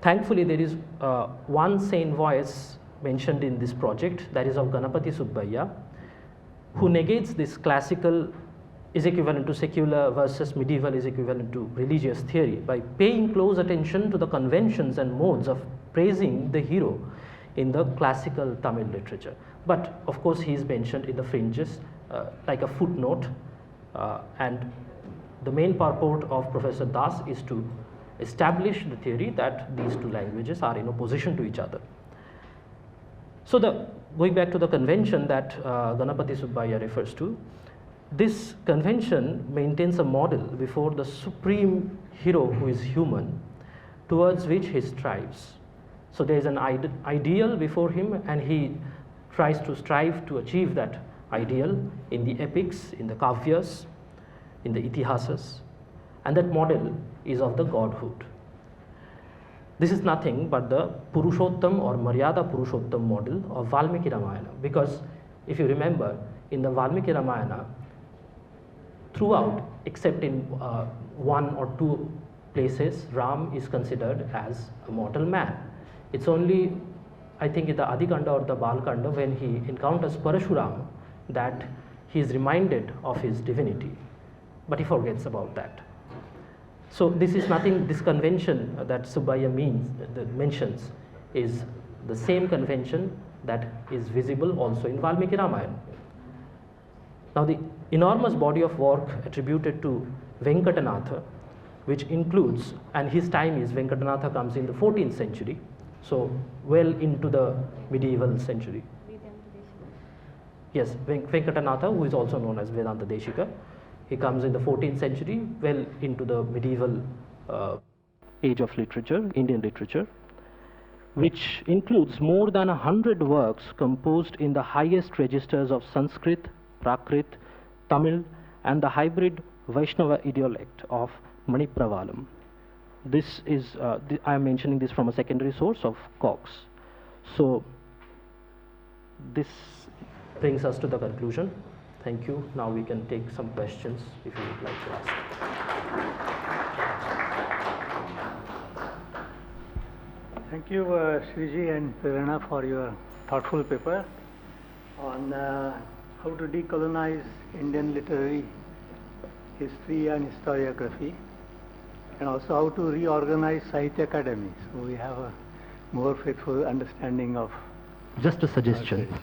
Thankfully, there is one sane voice mentioned in this project, that is of Ganapati Subbaiah, who negates this classical is equivalent to secular versus medieval is equivalent to religious theory by paying close attention to the conventions and modes of praising the hero in the classical Tamil literature. But of course, he is mentioned in the fringes like a footnote, and the main purport of Professor Das is to establish the theory that these two languages are in opposition to each other. So going back to the convention that Ganapati Subbaiah refers to, this convention maintains a model before the supreme hero who is human, towards which he strives. So there is an ideal before him, and he tries to strive to achieve that ideal in the epics, in the kavyas, in the itihasas, and that model is of the godhood. This is nothing but the Purushottam or Maryada Purushottam model of Valmiki Ramayana, because if you remember, in the Valmiki Ramayana, throughout, except in one or two places, Ram is considered as a mortal man. It's only, I think, in the Adikanda or the Balkanda, when he encounters Parashuram, that he is reminded of his divinity, but he forgets about that. So this is nothing, this convention that Subbaiah mentions is the same convention that is visible also in Valmiki Ramayana. Now the enormous body of work attributed to Venkatanatha, which includes, and his time is, Venkatanatha comes in the 14th century, so well into the medieval century. Yes, Venkatanatha, who is also known as Vedanta Deshika, he comes in the 14th century, well into the medieval age of literature, Indian literature, which includes more than 100 works composed in the highest registers of Sanskrit, Prakrit, Tamil, and the hybrid Vaishnava idiolect of Manipravalam. This is, I am mentioning this from a secondary source of Cox. So this brings us to the conclusion. Thank you. Now we can take some questions if you would like to ask. Thank you, Sreejit and Prerna, for your thoughtful paper on how to decolonize Indian literary history and historiography, and also how to reorganize Sahitya Academy, so we have a more faithful understanding of. Just a suggestion.